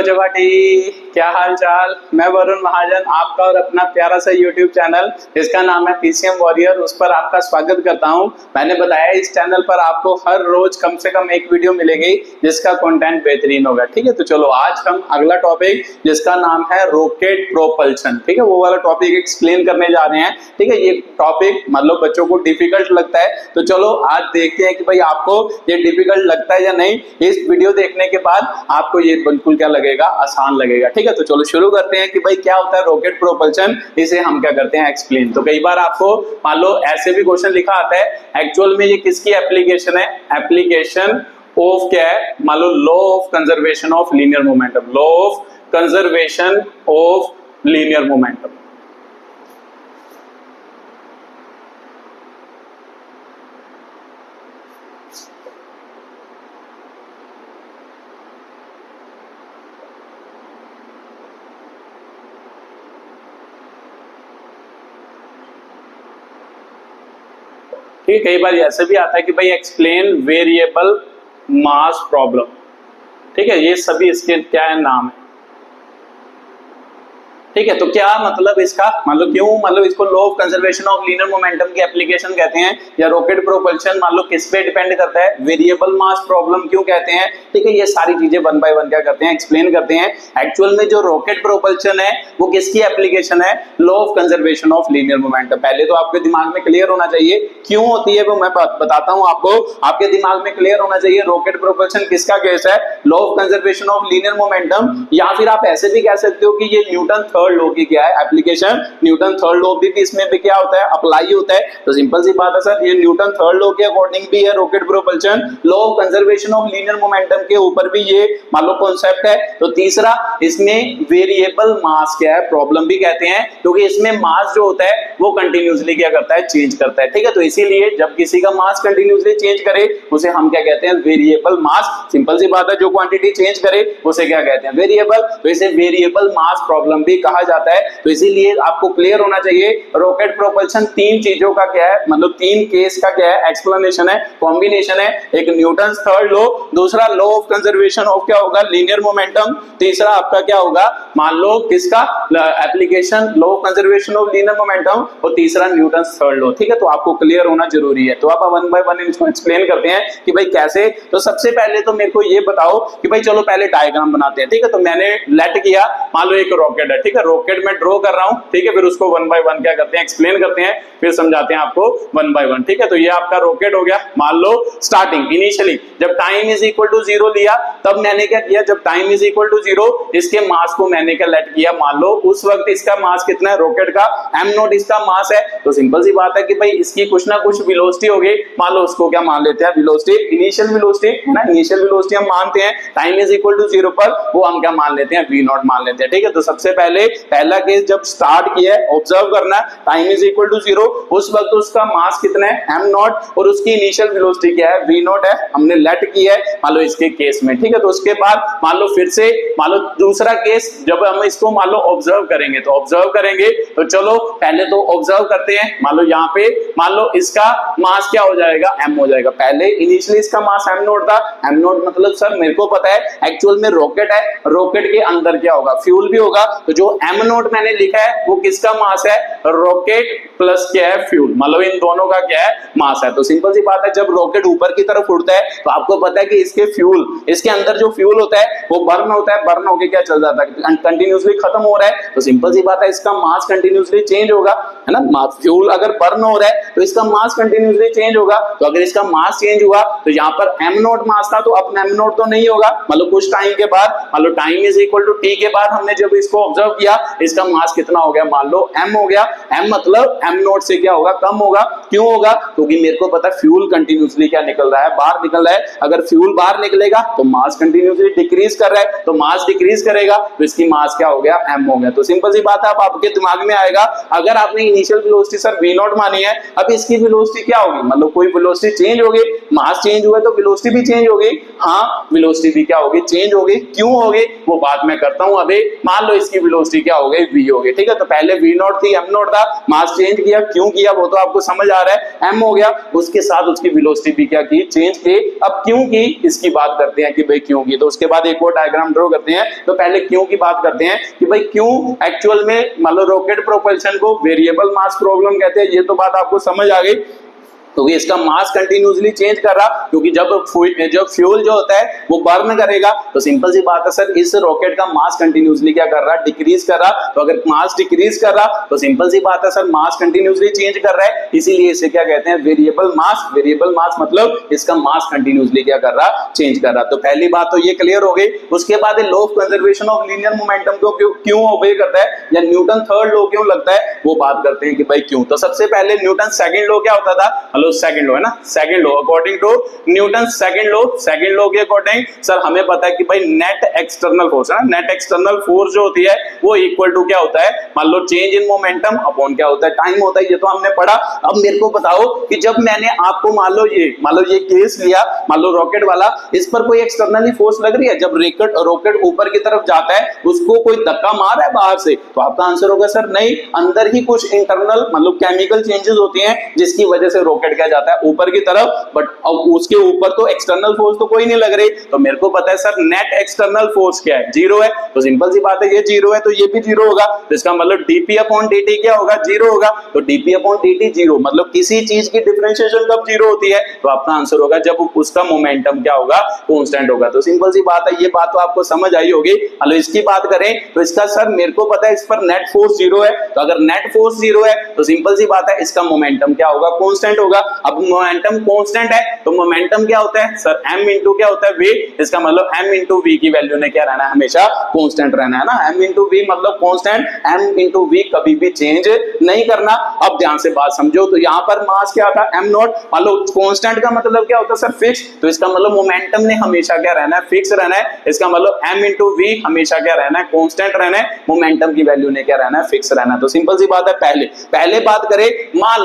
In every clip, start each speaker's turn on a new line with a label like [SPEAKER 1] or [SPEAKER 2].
[SPEAKER 1] जवाटी, क्या हाल चाल। मैं वरुण महाजन, आपका और अपना प्यारा सा YouTube चैनल जिसका नाम है PCM वॉरियर, उस पर आपका स्वागत करता हूं। मैंने बताया इस चैनल पर आपको हर रोज कम से कम एक वीडियो मिलेगी जिसका कंटेंट बेहतरीन होगा। ठीक है, तो चलो आज हम अगला टॉपिक जिसका नाम है रॉकेट प्रोपल्शन, ठीक है, वो वाला टॉपिक एक्सप्लेन करने जा रहे हैं। ठीक है, ये टॉपिक मतलब बच्चों को डिफिकल्ट लगता है, तो चलो आज देखते हैं कि भाई आपको ये डिफिकल्ट लगता है या नहीं। इस वीडियो देखने के बाद आपको ये बिल्कुल क्या लगेगा, आसान लगेगा। ठीक है, तो चलो शुरू करते हैं कि भाई क्या होता है रॉकेट प्रोपल्शन, इसे हम क्या करते हैं एक्सप्लेन। तो कई बार आपको मान लो ऐसे भी क्वेश्चन लिखा आता है, एक्चुअल में ये किसकी एप्लीकेशन है, एप्लीकेशन ऑफ क्या है, मान लो law of conservation of linear momentum, law of conservation of linear momentum. ठीक है, कई बार ऐसे भी आता है कि भाई एक्सप्लेन वेरिएबल मास प्रॉब्लम। ठीक है, ये सभी इसके क्या है, नाम है। ठीक है, तो क्या मतलब इसका, मतलब क्यों, मतलब इसको law of conservation of linear momentum की एप्लीकेशन कहते हैं, या रॉकेट प्रोपल्शन मान लो किस पे डिपेंड करता है, वेरिएबल मास प्रॉब्लम क्यों कहते हैं। ठीक है, ये सारी चीजें वन बाय वन क्या करते हैं, एक्सप्लेन करते हैं। एक्चुअल में जो रॉकेट प्रोपल्शन है वो किसकी एप्लीकेशन है, law of conservation of linear momentum. पहले तो आपके दिमाग में क्लियर होना चाहिए क्यों होती है वो मैं बताता हूं आपको। आपके दिमाग में क्लियर होना चाहिए रॉकेट प्रोपल्शन किसका केस है, law of conservation of linear momentum, या फिर आप ऐसे भी कह सकते हो कि ये न्यूटन थर्ड लॉ की क्या है एप्लीकेशन, न्यूटन थर्ड लॉ भी इसमें भी क्या होता है, अप्लाई होता है। तो सिंपल सी बात है सर, ये न्यूटन थर्ड लॉ के अकॉर्डिंग भी है rocket propulsion, law of conservation of linear momentum के ऊपर भी ये मान लो कॉन्सेप्ट है। तो तीसरा, इसमें वेरिएबल मास क्या है, प्रॉब्लम भी कहते हैं, क्योंकि इसमें मास जो होता है वो कंटिन्यूसली क्या करता है, चेंज करता है। ठीक है, तो इसीलिए जब किसी का मास कंटिन्यूसली चेंज करे उसे हम क्या कहते हैं, वेरिएबल मास। सिंपल सी बात है, जो क्वांटिटी चेंज करे उसे क्या कहते हैं, वेरिएबल। तो इसे वेरिएबल मास प्रॉब्लम भी कहा जाता है। तो इसीलिए आपको क्लियर होना चाहिए रॉकेट प्रोपल्शन तीन चीजों का क्या है, मतलब तीन केस का क्या है, एक्सप्लेनेशन है, कॉम्बिनेशन है। एक न्यूटन थर्ड लॉ, दूसरा लॉ ऑफ कंजर्वेशन ऑफ क्या होगा, लीनियर मोमेंटम, तीसरा आपका क्या होगा, मान लो किसका application, law of conservation of linear momentum, और तीसरा न्यूटन थर्ड लॉ। ठीक है, तो आपको क्लियर होना जरूरी है। तो आप वन बाय वन इसको एक्सप्लेन करते हैं कि भाई कैसे। तो सबसे पहले तो मेरे को ये बताओ कि भाई चलो पहले डायग्राम बनाते हैं। ठीक है, तो मैंने लेट किया, मान लो एक रॉकेट है। ठीक है, रॉकेट मैं ड्रॉ कर रहा हूं। ठीक है, फिर उसको वन बाय वन क्या करते हैं, एक्सप्लेन करते हैं, फिर समझाते हैं आपको वन बाय वन। ठीक है, तो ये आपका रॉकेट हो गया। मान लो स्टार्टिंग इनिशियली जब टाइम इज इक्वल टू 0 लिया, तब मैंने क्या किया, जब टाइम इज इक्वल टू 0 इसके मास को मैंने क्या लेट किया, मान लो उस वक्त इसका मास कितना है, रॉकेट का m0 इसका मास है। तो सिंपल सी बात है कि भाई इसकी कुछ ना कुछ वेलोसिटी होगी, मान लो उसको क्या मान लेते हैं, वेलोसिटी, इनिशियल वेलोसिटी है ना, इनिशियल वेलोसिटी हम मानते हैं टाइम इज इक्वल टू 0 पर, वो हम क्या मान लेते हैं, v0 मान लेते हैं। ठीक है, तो सबसे पहले पहला केस जब स्टार्ट किया है, ऑब्जर्व करना है, टाइम इज इक्वल टू 0, उस वक्त उसका मास कितना है, m0, और उसकी इनिशियल वेलोसिटी क्या है, v0 है, हमने लेट किया है मान लो इसके केस में। ठीक है, तो उसके बाद मान लो फिर से मान लो दूसरा केस जब हम इसको मान लो ऑब्जर्व करेंगे, तो ऑब्जर्व करेंगे तो चलो पहले तो ऑब्जर्व करते हैं। मान लो यहाँ पे मान लो इसका मास क्या हो जाएगा, m हो जाएगा। पहले इनिशियली इसका मास m0 था, m0 मतलब सर मेरे को पता है एक्चुअल में रॉकेट है, रॉकेट के अंदर क्या होगा, फ्यूल भी होगा। तो जो m0 मैंने लिखा है वो किसका मास है, रॉकेट प्लस क्या है, फ्यूल, मतलब इन दोनों का क्या है, मास है। तो सिंपल सी बात है, जब रॉकेट ऊपर की तरफ उड़ता है तो आपको पता है कि इसके फ्यूल, इसके अंदर जो फ्यूल होता है वो बर्न होता है, बर्न होके क्या चल जाता है, कंटिन्यूसली खत्म हो रहा है। तो सिंपल सी बात है, इसका मास कंटिन्यूसली चेंज होगा, है ना। फ्यूल अगर बर्न हो रहा है तो इसका मास कंटिन्यूसली चेंज होगा। तो अगर इसका मास चेंज हुआ तो यहाँ पर m0 मास था, तो अब m0 तो नहीं होगा, मतलब कुछ टाइम के बाद, मान लो time is equal to t के बाद हमने जब इसको ऑब्जर्व किया, इसका मास कितना हो गया, मान लो m हो गया। m मतलब m0 से क्या होगा, कम होगा। क्यों होगा, क्योंकि मेरे को पता है फ्यूल कंटिन्यूसली क्या निकल रहा है, बाहर निकल रहा है। अगर फ्यूल बाहर निकलेगा तो मास कंटिन्यूसली डिक्रीज कर रहा है, तो मास डिक्रीज करेगा तो इसकी मास क्या हो गया, m हो गया। तो सिंपल सी बात है, अब आपके दिमाग में आएगा, अगर आपने इनिशियल वेलोसिटी सर v0 मानी है, अब इसकी वेलोसिटी क्या होगी, मतलब कोई वेलोसिटी चेंज होगी, मास चेंज हुआ तो वेलोसिटी भी चेंज होगी। हाँ, वेलोसिटी भी क्या होगी, चेंज होगी। क्यों होगी वो बात मैं करता हूं अभी। मान लो इसकी वेलोसिटी क्या हो गई, v हो गई, ठीक है। तो पहले v नॉट थी, m नॉट था, मास चेंज किया, क्यों किया वो तो आपको समझ आ रहा है, m हो गया, उसके साथ उसकी वेलोसिटी भी क्या की, चेंज की। अब क्यों की इसकी बात करते हैं कि भाई क्यों की, तो उसके बाद एक और डायग्राम ड्रॉ करते हैं। तो पहले क्यों की बात करते हैं कि भाई क्यों एक्चुअल में मान लो रॉकेट प्रोपल्शन को वेरिएबल मास प्रॉब्लम कहते हैं। ये तो बात आपको समझ आ गई, क्योंकि इसका मास कंटिन्यूसली चेंज कर रहा, क्योंकि जब फ्यूल जो होता है वो बर्न करेगा तो सिंपल सी बात है सर, इस रॉकेट का मास कंटिन्यूसली क्या कर रहा है, डिक्रीज कर रहा। तो अगर मास डिक्रीज कर रहा तो सिंपल सी बात है सर, मास कंटिन्यूसली चेंज कर रहा है, इसीलिए इसे क्या कहते हैं, वेरिएबल मास। वेरिएबल मास मतलब इसका मास कंटिन्यूसली क्या कर रहा, चेंज कर रहा। तो पहली बात तो ये क्लियर हो गई। उसके बाद law of conservation of linear momentum को क्यों ओबे करता है, या न्यूटन थर्ड लॉ क्यों लगता है, वो बात करते हैं कि भाई क्यों। तो सबसे पहले न्यूटन सेकंड लॉ क्या होता था, सेकंड लॉ है ना, second law according to Newton second law के अकॉर्डिंग सर हमें पता है कि भाई नेट एक्सटर्नल फोर्स है ना, नेट एक्सटर्नल फोर्स जो होती है वो इक्वल टू क्या होता है, मान लो चेंज इन मोमेंटम अपॉन क्या होता है, टाइम होता है। ये तो हमने पढ़ा। अब मेरे को बताओ कि जब मैंने आपको मान लो ये केस लिया, मान लो रॉकेट वाला, इस पर कोई एक्सटर्नली फोर्स लग रही है, जब रॉकेट ऊपर की तरफ जाता है उसको कोई धक्का मार रहा है बाहर से, तो आपका आंसर होगा सर नहीं, अंदर ही कुछ इंटरनल मतलब केमिकल चेंजेस होती हैं जिसकी वजह से रॉकेट क्या जाता है ऊपर की तरफ, बट उसके ऊपर तो एक्सटर्नल फोर्स तो कोई नहीं लग रही। तो मेरे को पता है सर नेट एक्सटर्नल फोर्स क्या है, जीरो है। तो सिंपल सी बात है, ये जीरो है तो ये भी जीरो होगा। तो इसका मतलब dp अपॉन dt क्या होगा, जीरो होगा। तो dp अपॉन dt जीरो, मतलब किसी चीज की डिफरेंशिएशन कब जीरो होती है, तो आपका आंसर होगा जब उसका मोमेंटम क्या होगा, कांस्टेंट होगा। तो सिंपल सी बात है, ये बात तो आपको समझ आई होगी। चलो इसकी बात करें तो इसका सर मेरे को पता है इस पर नेट फोर्स जीरो है, तो अगर नेट फोर्स जीरो है तो सिंपल सी बात है इसका मोमेंटम क्या होगा, कांस्टेंट होगा। अब मोमेंटम कांस्टेंट है तो मोमेंटम क्या होता है सर, m इंटू क्या होता है, v। इसका मतलब m इंटू v की वैल्यू ने क्या रहना है, हमेशा कांस्टेंट रहना है ना। m इंटू v मतलब कांस्टेंट, m इंटू v कभी भी चेंज नहीं करना। अब ध्यान से बात समझो, तो यहाँ पर मास क्या था, m नॉट, मान लो कांस्टेंट का मतलब क्या होता है सर, फिक्स। तो इसका मतलब मोमेंटम ने हमेशा क्या रहना है, फिक्स रहना है। इसका मतलब m इंटू v हमेशा क्या रहना है, कांस्टेंट रहना है। मोमेंटम की वैल्यू ने क्या रहना है, फिक्स रहना है। तो सिंपल सी बात है, पहले बात करें, मान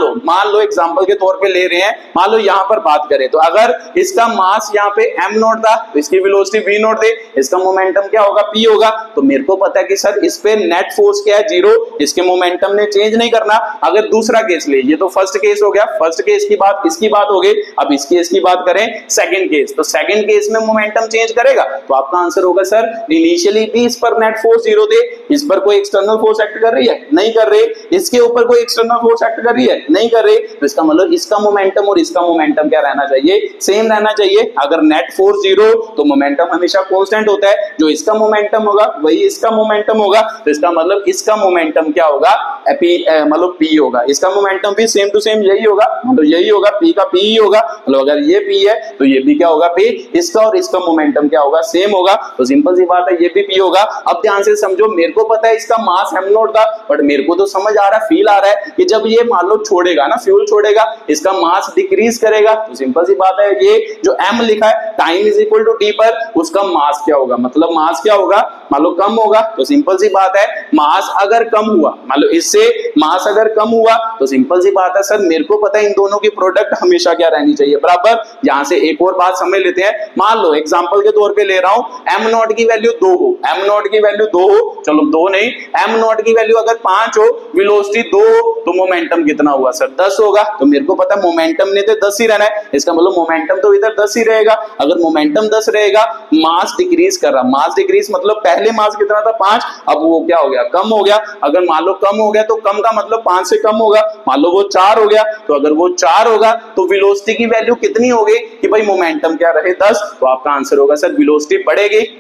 [SPEAKER 1] लो एग्जांपल के तौर पे ले रहे हैं, मान लो यहाँ पर बात करें तो अगर इसका मास यहाँ पे m नॉट था तो इसकी वेलोसिटी v नॉट थी, इसका मोमेंटम क्या होगा, p होगा। तो मेरे को पता है कि सर इस पे नेट फोर्स क्या है, जीरो, इसके मोमेंटम ने चेंज नहीं करना। अगर दूसरा केस ले, ये तो फर्स्ट केस हो गया, फर्स्ट केस की बात, इसकी बात हो गई। अब इस केस की बात करें सेकंड केस, तो सेकंड केस में मोमेंटम चेंज करेगा। तो आपका आंसर होगा सर इनिशियली भी इस पर नेट फोर्स जीरो थे, इस पर कोई एक्सटर्नल फोर्स एक्ट कर रही है, नहीं कर रही, इसके ऊपर कोई एक्सटर्नल फोर्स एक्ट कर रही है, नहीं कर रही। तो इसका मतलब इसका मोमेंटम और इसका मोमेंटम क्या रहना चाहिए, सेम रहना चाहिए। अगर नेट फोर्स जीरो तो मोमेंटम हमेशा कांस्टेंट होता है, जो इसका मोमेंटम होगा वही इसका मोमेंटम होगा। तो इसका मतलब इसका मोमेंटम क्या होगा, मतलब p होगा, इसका मोमेंटम भी सेम टू सेम यही होगा, मतलब यही होगा, p का p ही होगा। मतलब अगर ये p है तो ये भी क्या होगा, p। इसका और इसका मोमेंटम क्या होगा, सेम होगा। तो सिंपल सी बात है, ये भी p होगा। अब ध्यान से समझो, मेरे को पता है इसका मास m नॉट था, बट मेरे को तो समझ आ रहा है, फील आ रहा है कि जब ये मान लो छोड़ेगा ना, फ्यूल छोड़ेगा, इसका मास डिक्रीज करेगा। तो सिंपल सी बात है, ये जो m लिखा है time is equal to t पर, उसका मास क्या होगा, मतलब मास क्या होगा, मान लो कम होगा। तो सिंपल सी बात है, मास अगर कम हुआ, मान लो इससे मास अगर कम हुआ तो सिंपल सी बात है सर, मेरे को पता है इन दोनों की प्रोडक्ट हमेशा क्या रहनी चाहिए, बराबर। यहां से एक और बात समझ लेते हैं, मान लो एग्जांपल के तौर पे ले रहा हूं, m नॉट की वैल्यू 2 हो, m नॉट की वैल्यू 2 हो, चलो 2 नहीं, m नॉट की वैल्यू अगर 5 हो, वेलोसिटी 2 हो, तो मोमेंटम कितना हुआ सर, 10 होगा। तो मेरे को पता है मोमेंटम ने तो 10 ही रहना है, इसका मतलब मोमेंटम तो इधर 10 ही रहेगा। अगर मोमेंटम 10 रहेगा, मास डिक्रीज कर रहा, मास डिक्रीज मतलब पहले मास कितना था, 5, अब वो क्या हो गया, कम हो गया। अगर मान लो कम हो गया तो कम का मतलब 5 से कम होगा, मान लो वो 4 हो गया, तो अगर वो 4 होगा तो वेलोसिटी की वैल्यू कितनी होगी कि भाई मोमेंटम क्या रहे, 10। तो आपका आंसर होगा सर वेलोसिटी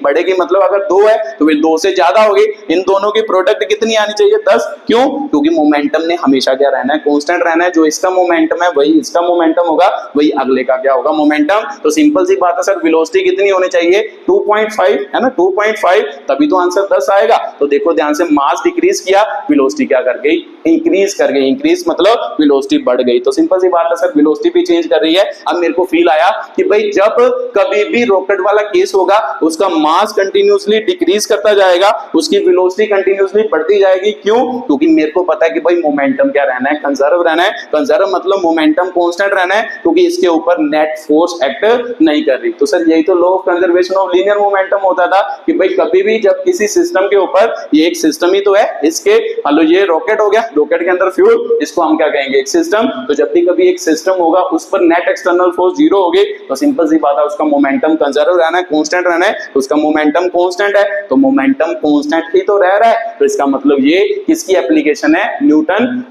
[SPEAKER 1] बढ़ेगी मतलब अगर 2 है तो फिर 2 से ज्यादा होगी। इन दोनों की प्रोडक्ट कितनी आनी चाहिए, 10। क्यों, क्योंकि मोमेंटम ने हमेशा क्या रहना है, कांस्टेंट रहना है। जो इसका मोमेंटम है वही इसका मोमेंटम होगा, वही अगले का क्या होगा, मोमेंटम। तो सिंपल सी बात है सर, वेलोसिटी कितनी होनी चाहिए, 2.5 है ना, 2.5, तभी तो आंसर 10 आएगा। तो देखो ध्यान से, मास डिक्रीज किया, वेलोसिटी क्या कर गई, इंक्रीज कर गई। इंक्रीज मतलब वेलोसिटी बढ़ गई। तो सिंपल सी बात है सर, वेलोसिटी भी चेंज कर रही है। अब मेरे को फील आया कि भाई जब कभी भी रॉकेट वाला केस होगा, उसका मास कंटिन्यूअसली डिक्रीज करता जाएगा, उसकी वेलोसिटी वेलोसिटी कंटिन्यूअसली बढ़ती जाएगी। क्यों? क्योंकि मेरे को पता है कि भाई मोमेंटम क्या रहना है, कंजर्व रहना है। कंजर्व मतलब मोमेंटम कांस्टेंट रहना है, क्योंकि इसके ऊपर नेट फोर्स एक्ट नहीं कर रही। तो सर यही तो law of conservation of linear momentum होता था कि भाई कभी भी जब किसी सिस्टम के ऊपर, ये एक सिस्टम ही तो है, इसके मान लो ये रॉकेट हो गया, रॉकेट के अंदर फ्यूल, इसको हम क्या कहेंगे, एक सिस्टम। तो जब भी कभी एक सिस्टम होगा उस पर नेट एक्सटर्नल फोर्स जीरो होगी, तो सिंपल सी बात है उसका मोमेंटम कंजर्व रहना है, कांस्टेंट रहना है। तो उसका मोमेंटम कांस्टेंट है, तो मोमेंटम कांस्टेंट ही तो रह रहा है। तो इसका मतलब ये किसकी एप्लीकेशन है, Newton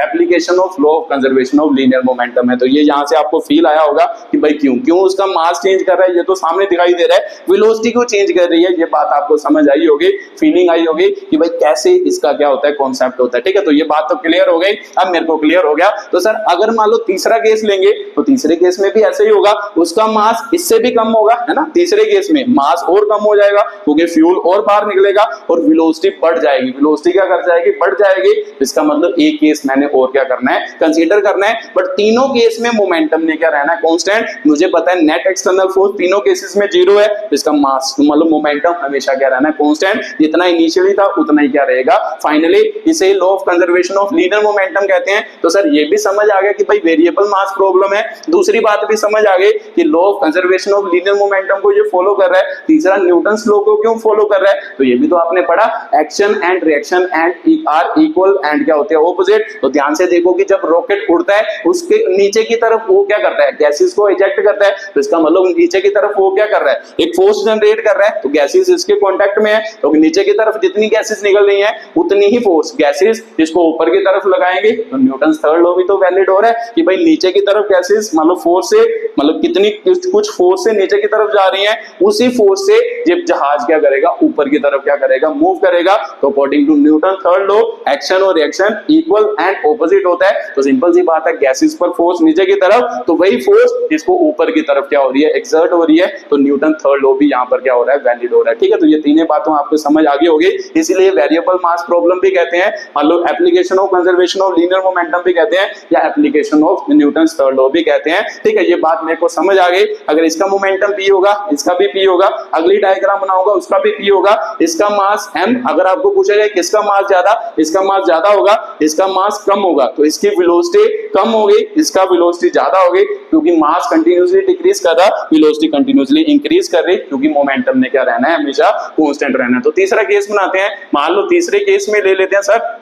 [SPEAKER 1] application of law of conservation of linear momentum है। तो ये यहां से आपको फील आया होगा कि भाई क्यों उसका मास चेंज कर रहा है, ये तो सामने दिखाई दे रहा है, वेलोसिटी को चेंज कर रही है। ये बात आपको समझ आई होगी, फीलिंग आई होगी कि भाई कैसे इसका क्या होता है, कॉन्सेप्ट होता है। ठीक है, तो ये बात तो क्लियर हो गई, अब मेरे को क्लियर हो गया। तो सर अगर मान लो तीसरा केस लेंगे, तो तीसरे केस में भी ऐसे ही होगा, उसका मास इससे भी कम होगा, है ना। तीसरे केस में मास और कम हो जाएगा, क्योंकि फ्यूल और बाहर निकलेगा और वेलोसिटी बढ़ जाएगी। वेलोसिटी क्या कर जाएगी, बढ़ जाएगी। इसका मतलब एक केस मैंने और क्या करना है, कंसीडर करना है। बट तीनों केस में मोमेंटम ने क्या रहना है, कांस्टेंट। मुझे पता है नेट एक्सटर्नल फोर्स तीनों केसेस में जीरो है, तो इसका मास मतलब मोमेंटम हमेशा क्या रहना है, कांस्टेंट। जितना इनिशियली था उतना ही क्या रहेगा फाइनली। इसे law of conservation of linear momentum कहते हैं। तो सर ये भी समझ आ गया कि भाई वेरिएबल मास प्रॉब्लम है। दूसरी बात भी समझ आ गई कि law of conservation of linear momentum को ये फॉलो कर रहा है। तीसरा न्यूटन्स लॉ को क्यों फॉलो कर रहा है, तो ये भी तो आपने पढ़ा, action and reaction and are equal and क्या होते हैं, ऑपोजिट। तो ध्यान से देखो कि जब रॉकेट उड़ता है उसके नीचे की तरफ वो क्या करता है, गैसेस को इजेक्ट करता है। तो इसका मतलब नीचे की तरफ वो क्या कर रहा है, एक फोर्स जनरेट कर रहा है। तो गैसेस इसके कांटेक्ट में है, तो नीचे की तरफ जितनी गैसेस निकल रही हैं उतनी ही फोर्स गैसेस इसको ऊपर की तरफ लगाएंगे। तो न्यूटन थर्ड लॉ भी तो वैलिड हो रहा है कि भाई नीचे की तरफ गैसेस मतलब फोर्स से, मतलब कितनी कुछ फोर्स से नीचे की तरफ जा रही हैं, उसी फोर्स से जब जहाज क्या करेगा, ऊपर की तरफ क्या करेगा, मूव करेगा। तो according to Newton third law action और रिएक्शन इक्वल एंड ऑपोजिट होता है। तो सिंपल सी बात है, गैसेस पर फोर्स नीचे की तरफ, तो वही फोर्स इसको ऊपर की तरफ क्या हो रही है, एक्सर्ट हो रही है। तो न्यूटन थर्ड लॉ भी यहाँ पर क्या हो रहा है, वैलिड हो रहा है। ठीक है, तो ये तीनों बातों आपको समझ आ गई होगी, इसीलिए वेरिएबल मास प्रॉब्लम भी कहते हैं, मान लो application of conservation of linear momentum भी कहते हैं, या application of Newton third law भी कहते हैं। ठीक है, ये बात मेरे को समझ आ गई। अगर इसका मोमेंटम p होगा, इसका भी p होगा, अगली डायग्राम बनाऊंगा उसका भी p होगा, इसका मास m। अगर आपको पूछा जाए किसका मास ज्यादा, इसका मास ज्यादा होगा, इसका मास कम होगा, तो इसकी वेलोसिटी कम होगी, इसका वेलोसिटी ज्यादा होगी, क्योंकि मास कंटिन्यूअसली डिक्रीज कर रहा, वेलोसिटी कंटिन्यूअसली इंक्रीज कर रही, क्योंकि मोमेंटम ने क्या रहना है, हमेशा कांस्टेंट रहना है। तो तीसरा केस बनाते हैं, मान लो तीसरे केस में ले लेते हैं सर।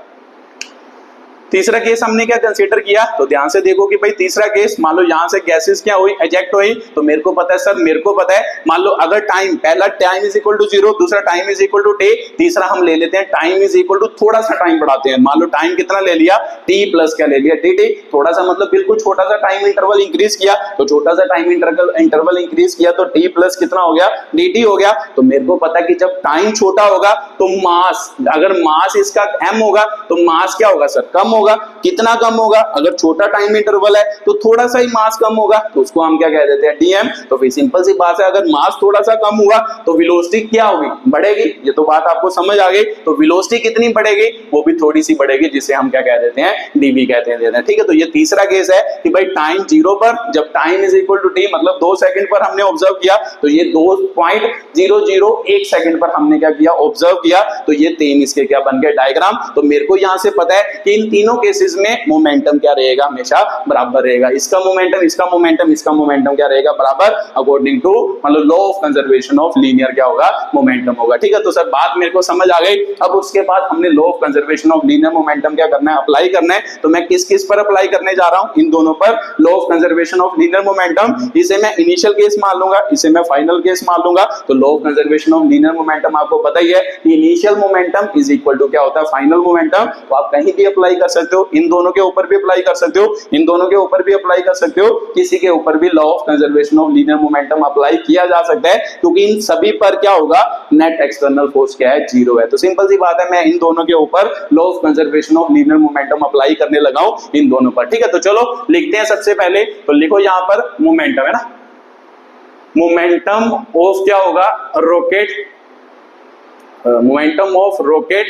[SPEAKER 1] तीसरा केस हमने क्या कंसीडर किया, तो ध्यान से देखो कि भाई तीसरा केस, मान लो यहां से गैसेस क्या हुई, इजेक्ट हुई। तो मेरे को पता है सर, मेरे को पता है, मान लो अगर टाइम, पहला टाइम इज इक्वल टू 0, दूसरा time is equal to t, तीसरा हम ले लेते हैं टाइम इज इक्वल टू थोड़ा सा टाइम बढ़ाते हैं। मान लो टाइम कितना ले लिया, t प्लस क्या ले लिया, dt। थोड़ा सा मतलब बिल्कुल छोटा सा टाइम इंटरवल इंक्रीज किया, तो छोटा सा टाइम इंटरवल इंक्रीज किया, तो t प्लस कितना हो गया, dt हो गया। तो मेरे को पता है कि जब टाइम छोटा होगा तो मास, अगर मास इसका m होगा तो मास क्या होगा सर, कम होगा। कितना कम होगा, अगर छोटा टाइम इंटरवल है तो थोड़ा सा ही मास कम होगा, तो उसको हम क्या कह देते हैं, dm। तो फिर सिंपल सी बात है, अगर मास थोड़ा सा कम हुआ तो वेलोसिटी क्या होगी, बढ़ेगी। ये तो बात आपको समझ आ गई। तो वेलोसिटी कितनी बढ़ेगी, वो भी थोड़ी सी बढ़ेगी, जिसे हम क्या कह देते हैं, dv कहते हैं। ठीक है, तो ये तीसरा केस है कि भाई टाइम 0 पर, जब time is equal to t मतलब 2 सेकंड पर हमने ऑब्जर्व किया, तो ये 2.001 सेकंड पर हमने क्या किया, ऑब्जर्व किया। तो ये 3 इसके क्या बन गए, डायग्राम। तो मेरे को यहां से पता है कि इन तीनों केसेस में मोमेंटम क्या रहेगा, हमेशा बराबर रहेगा। इसका मोमेंटम, इसका मोमेंटम, इसका मोमेंटम क्या रहेगा, बराबर, अकॉर्डिंग टू मतलब law of conservation of linear क्या होगा, मोमेंटम होगा। ठीक है, तो सर बात मेरे को समझ आ गई। अब उसके बाद हमने law of conservation of linear momentum क्या करना है, अप्लाई करना है। तो मैं किस किस पर अप्लाई करने जा रहा हूं, इन दोनों पर, law of conservation of linear momentum. इसे मैं इनिशियल केस मान लूंगा, इसे मैं फाइनल केस मान लूंगा। तो law of conservation of linear momentum आपको पता ही है कि initial momentum is equal to क्या होता है, फाइनल मोमेंटम। तो आप कहीं भी अप्लाई कर सकते हो, इन दोनों के ऊपर भी अप्लाई कर सकते हो, इन दोनों के ऊपर भी अप्लाई कर सकते हो, किसी के ऊपर भी law of conservation of linear momentum apply किया जा सकता है, क्योंकि इन सभी पर क्या होगा, नेट एक्सटर्नल फोर्स क्या है, 0 है। तो सिंपल सी बात है, मैं इन दोनों के ऊपर law of conservation of linear momentum apply करने लगा हूं, इन दोनों पर। ठीक है, तो चलो लिखते हैं सबसे पहले। तो लिखो यहां पर मोमेंटम है ना, मोमेंटम ऑफ क्या होगा, rocket, momentum of rocket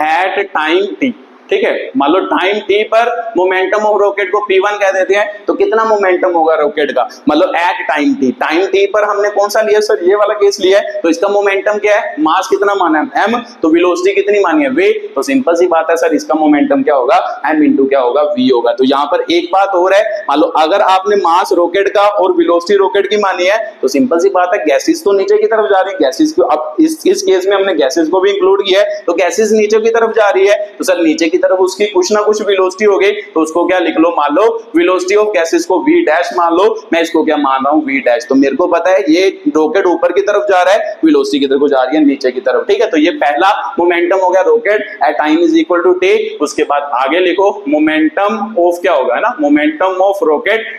[SPEAKER 1] at time t। ठीक है। मान लो टाइम t पर मोमेंटम ऑफ रॉकेट को p1 कह देते हैं, तो कितना मोमेंटम होगा रॉकेट का, मतलब एट टाइम t पर हमने कौन सा लिया सर, ये वाला केस लिया है, तो इसका मोमेंटम क्या है, मास कितना माना है m, तो वेलोसिटी कितनी मानी है v, तो सिंपल सी बात है सर इसका मोमेंटम क्या होगा, m इंटू क्या होगा, v होगा। तो यहाँ पर एक बात और है, मान लो अगर आपने मास रॉकेट का और वेलोसिटी रॉकेट की मानी है, तो सिंपल सी बात है गैसेस तो नीचे की तरफ जा रही है, गैसेस को अब इस केस में हमने गैसेस को भी इंक्लूड किया है, तो गैसेस नीचे की तरफ जा रही है, तो सर नीचे की तरफ उसकी कुछ ना कुछ वेलोसिटी हो गई, तो उसको क्या लिख लो, मान लो वेलोसिटी ऑफ गैसेस को v डैश मान लो, मैं इसको क्या मान रहा हूं v डैश, तो मेरे को पता है ये रॉकेट ऊपर की तरफ जा रहा है, वेलोसिटी किधर को जा रही है, नीचे की तरफ, ठीक है। तो ये पहला मोमेंटम हो गया rocket at time is equal to t। उसके बाद आगे लिखो मोमेंटम ऑफ क्या होगा, है ना, मोमेंटम ऑफ रॉकेट,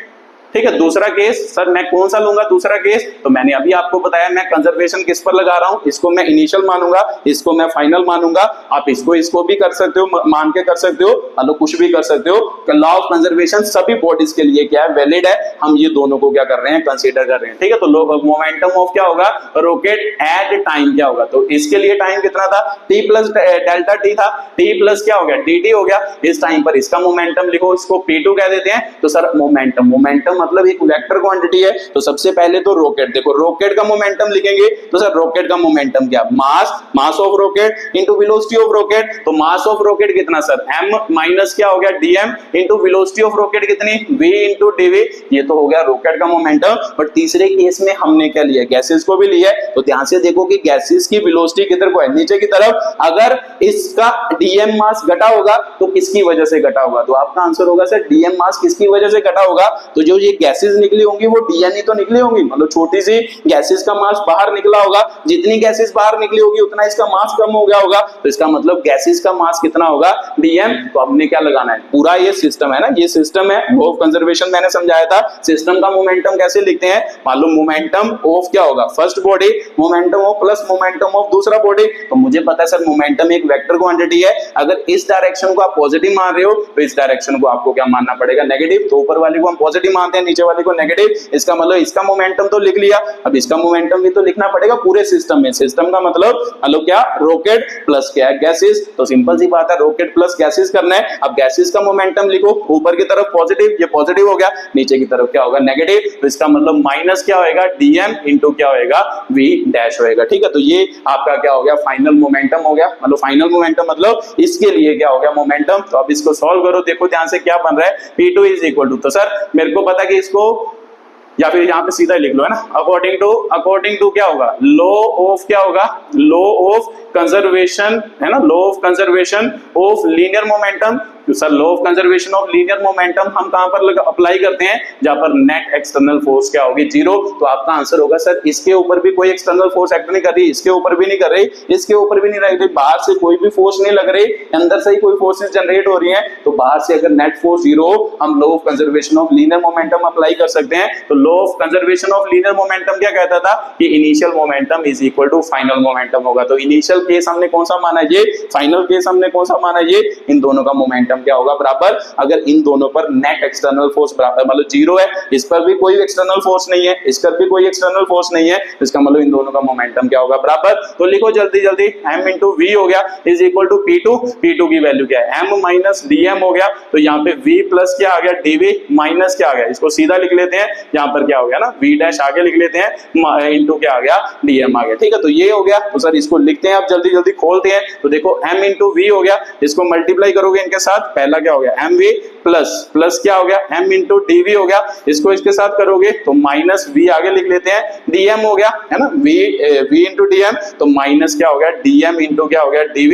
[SPEAKER 1] ठीक है। दूसरा केस सर मैं कौन सा लूंगा, दूसरा केस तो मैंने अभी आपको बताया, मैं कंजर्वेशन किस पर लगा रहा हूं, इसको मैं इनिशियल मानूंगा, इसको मैं फाइनल मानूंगा, आप इसको भी कर सकते हो, मान के कर सकते हो, मतलब कुछ भी कर सकते हो। लॉ ऑफ कंजर्वेशन सभी बॉडीज के लिए क्या है, वैलिड है, हम ये दोनों को क्या कर रहे हैं, कंसीडर कर रहे हैं, ठीक है। तो मोमेंटम ऑफ क्या होगा, रॉकेट एट टाइम क्या होगा, तो इसके लिए टाइम कितना था, t प्लस डेल्टा t था, t प्लस क्या हो गया, dt हो गया, इस टाइम पर इसका मोमेंटम लिखो, इसको p2 कह देते हैं। तो सर मोमेंटम मतलब एक वेक्टर क्वांटिटी है, तो सबसे पहले तो रॉकेट, देखो रॉकेट का मोमेंटम लिखेंगे, तो सर रॉकेट का मोमेंटम क्या, mass of rocket into velocity of rocket, तो मास ऑफ रॉकेट कितना सर, m माइनस क्या हो गया, dm into velocity of rocket कितनी, v इनटू dv, ये तो हो गया रॉकेट का मोमेंटम। बट तीसरे केस में हमने क्या लिया, गैसेस को भी लिया है, तो ध्यान से देखो कि गैसेस की वेलोसिटी किधर को है, नीचे की तरफ, अगर इसका dm मास घटा होगा तो किसकी वजह से घटा होगा, तो आपका आंसर होगा सर dm मास किसकी वजह से घटा होगा, तो जो ये गैसेस निकली होंगी वो dn ही तो निकली होंगी, मतलब छोटी सी गैसेस का मास बाहर निकला होगा, जितनी गैसेस बाहर निकली होगी उतना इसका मास कम हो गया होगा, तो इसका मतलब गैसेस का मास कितना होगा, dm। तो हमने क्या लगाना है, पूरा ये सिस्टम है ना, ये सिस्टम है, लॉ ऑफ कंजर्वेशन मैंने समझाया था, सिस्टम का मोमेंटम कैसे लिखते हैं, मान लो मोमेंटम ऑफ क्या होगा, first body, momentum of plus momentum of दूसरा बॉडी, तो मुझे पता है सर मोमेंटम एक वेक्टर क्वांटिटी है, अगर इस डायरेक्शन को आप पॉजिटिव मान रहे हो तो इस डायरेक्शन को आपको क्या मानना पड़ेगा, नेगेटिव, तो ऊपर वाले को हम पॉजिटिव मानते हैं, नीचे वाले को नेगेटिव, इसका मतलब इसका मोमेंटम तो लिख लिया, अब इसका मोमेंटम भी तो लिखना पड़ेगा पूरे सिस्टम में, सिस्टम का मतलब क्या, रॉकेट प्लस क्या, गैसेस, तो सिंपल सी बात है रॉकेट प्लस गैसेस करना है। अब गैसेस का मोमेंटम लिखो, ऊपर की तरफ पॉजिटिव, ये पॉजिटिव हो गया, नीचे की तरफ क्या होगा, नेगेटिव, तो इसका मतलब माइनस क्या होएगा, dm इनटू क्या होएगा, v डैश होएगा, ठीक है। तो ये आपका क्या हो गया, फाइनल मोमेंटम हो गया, मतलब फाइनल मोमेंटम मतलब इसके लिए क्या हो गया, मोमेंटम। तो अब इसको सॉल्व करो, देखो ध्यान से क्या बन रहा है, p2 इज इक्वल टू, तो सर मेरे को पता है कि इसको या फिर यहाँ पे सीधा लिख लो, है ना, अकॉर्डिंग टू क्या होगा, लॉ ऑफ क्या होगा, लॉ ऑफ कंजर्वेशन, है ना, law of conservation of linear momentum. तो sir law of conservation of linear momentum हम कहां पर अप्लाई करते हैं, जहां पर नेट एक्सटर्नल फोर्स क्या होगी, जीरो। तो आपका आंसर होगा सर इसके ऊपर भी कोई एक्सटर्नल फोर्स एक्ट नहीं कर रही, इसके ऊपर भी नहीं कर रही, इसके ऊपर भी नहीं रह रही, बाहर से कोई भी फोर्स नहीं लग रही, अंदर से ही कोई फोर्सेस जनरेट हो रही हैं, तो बाहर से अगर नेट फोर्स जीरो हो, हम law of conservation of linear momentum apply कर सकते हैं। तो law of conservation of linear momentum क्या कहता था कि initial momentum is equal to final momentum होगा। तो इनिशियल केस हमने कौन सा माना ये, फाइनल केस हमने कौन सा माना ये, इन दोनों का मोमेंटम क्या होगा, बराबर। अगर इन दोनों पर नेट एक्सटर्नल फोर्स बराबर मतलब जीरो है, इस पर भी कोई एक्सटर्नल फोर्स नहीं है, इस पर भी कोई एक्सटर्नल फोर्स नहीं है, इसका मतलब इन दोनों का मोमेंटम क्या होगा, बराबर। तो लिखो जल्दी जल्दी, m इंटू वी हो गया is equal to p2, p2 की वैल्यू क्या है, m माइनस dm हो गया, तो यहाँ पे v प्लस क्या आ गया, dv माइनस क्या आ गया, इसको सीधा लिख लेते हैं, यहाँ पर क्या हो गया ना, v डैश आगे लिख लेते हैं, इंटू क्या आ गया, dm आ गया, ठीक है। तो ये हो गया, तो सर इसको लिखते हैं, आप जल्दी जल्दी खोलते हैं, तो देखो m इंटू वी हो गया, इसको मल्टीप्लाई करोगे इनके साथ, पहला क्या हो गया mv प्लस क्या हो गया m इंटू dv हो गया, इसको इसके साथ करोगे तो माइनस v आगे लिख लेते हैं, dm हो गया, है ना, v इंटू dm, तो माइनस क्या हो गया, dm इंटू क्या हो गया, dv,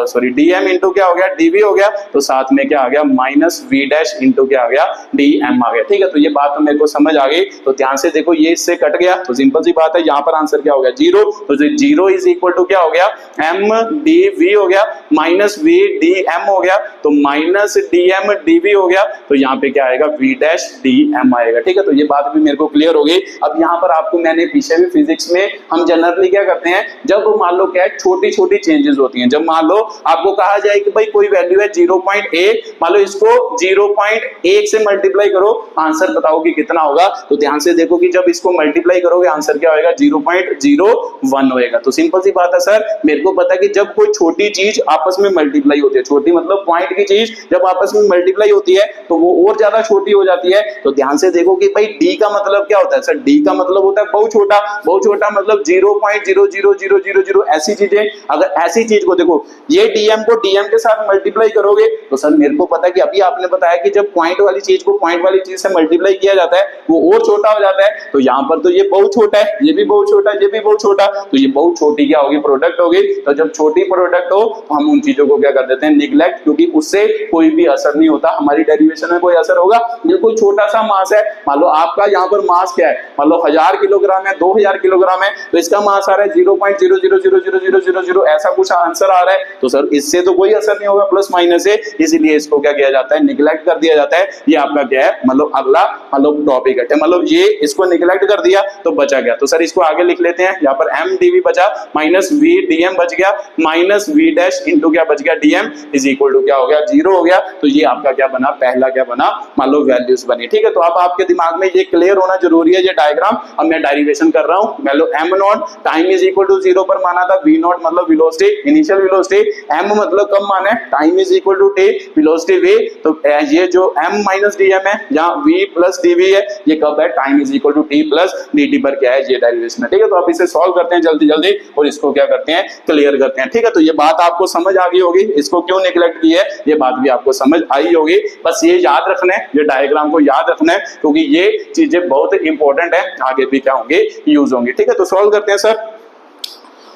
[SPEAKER 1] सॉरी dm इंटू क्या हो गया, dv हो गया, तो साथ में क्या आ गया, माइनस v डैश इंटू क्या आ गया, dm आ गया, ठीक है। तो ये बात तो मेरे को समझ आ गई, तो ध्यान से देखो ये इससे कट गया, तो सिंपल सी बात है, यहाँ पर आंसर क्या हो गया, जीरो, तो जीरो इज इक्वल टू क्या हो गया, m dv हो गया, माइनस v dm हो गया, तो माइनस dm dv dv हो गया, तो यहाँ पे क्या आएगा v डैश dm आएगा। ठीक है, तो ये बात भी मेरे को क्लियर हो गई। अब यहाँ पर आपको मैंने पीछे भी फिजिक्स में हम जनरली क्या करते हैं, जब मान लो क्या है छोटी छोटी चेंजेस होती हैं, जब मान लो आपको कहा जाए कि भाई कोई वैल्यू है 0.1, मान लो इसको 0.1 से मल्टीप्लाई करो, आंसर बताओ कि कितना होगा। तो ध्यान से देखो कि जब इसको मल्टीप्लाई करोगे आंसर क्या होएगा, 0.01 होएगा। तो सिंपल सी बात है सर, मेरे को पता है कि जब कोई छोटी चीज आपस में मल्टीप्लाई होती है, छोटी मतलब पॉइंट की चीज जब आपस में मल्टीप्लाई होती है तो वो और ज्यादा छोटी हो जाती है। तो ध्यान से देखो कि भाई d का मतलब क्या होता है सर, d का मतलब होता है बहुत छोटा, बहुत छोटा मतलब 0.00000 ऐसी चीजें। अगर ऐसी चीज को देखो, ये dm को dm के साथ मल्टीप्लाई करोगे तो सर मेरे को पता है कि अभी आपने बताया कि जब पॉइंट वाली चीज को पॉइंट वाली चीज से मल्टीप्लाई किया जाता है वो और छोटा हो जाता है। तो यहाँ पर तो ये बहुत छोटा है, ये भी बहुत छोटा, ये भी बहुत छोटा, तो ये बहुत छोटी क्या होगी, प्रोडक्ट होगी। तो जब छोटी प्रोडक्ट हो तो हम उन चीजों को क्या कर देते हैं, निगलेक्ट, क्योंकि उससे कोई भी असर नहीं होता, हमारी डेरिवेशन में कोई असर होगा। बिल्कुल छोटा सा मास है, मान लो आपका यहाँ पर मास क्या है, मान लो 1000 किलोग्राम है, 2000 किलोग्राम है, तो इसका मास आ रहा है 0.0000000 ऐसा कुछ आंसर आ रहा है। तो सर इससे तो कोई असर नहीं होगा प्लस माइनस से, इसीलिए इसको क्या किया जाता है, निगलेक्ट कर दिया जाता है। ये आपका क्या है, मतलब अगला मतलब टॉपिक है, मतलब ये इसको निगलेक्ट कर दिया तो बचा गया। तो सर इसको आगे लिख लेते हैं, यहाँ पर m dv बचा माइनस v dm बच गया माइनस v डैश इंटू क्या बच गया dm इज इक्वल टू क्या हो गया, 0 हो गया। तो ये आपका क्या बना, पहला क्या बना, मान लो वैल्यूज बनी। ठीक है, तो अब आपके दिमाग में ये क्लियर होना जरूरी है, ये डायग्राम। अब मैं डेरिवेशन कर रहा हूँ, मान लो m naught time is equal to 0 पर माना था, v नॉट मतलब वेलोसिटी, इनिशियल वेलोसिटी, m मतलब कब माना है, time is equal to t, velocity v। तो ये जो m माइनस dm है, यहाँ v प्लस dv है, ये कब है, time is equal to t plus dt पर क्या है, ये डेरिवेशन है। ठीक है, तो आप इसे सॉल्व करते हैं जल्दी जल्दी और इसको क्या करते हैं, क्लियर करते हैं। ठीक है, तो ये बात आपको समझ आ गई होगी, इसको क्यों निगलेक्ट की है ये बात भी आपको समझ आई होगी। बस ये याद रखना है, ये डायग्राम को याद रखना है, क्योंकि ये चीजें बहुत इंपॉर्टेंट है, आगे भी क्या होंगे, यूज होंगे। ठीक है, तो सॉल्व करते हैं सर।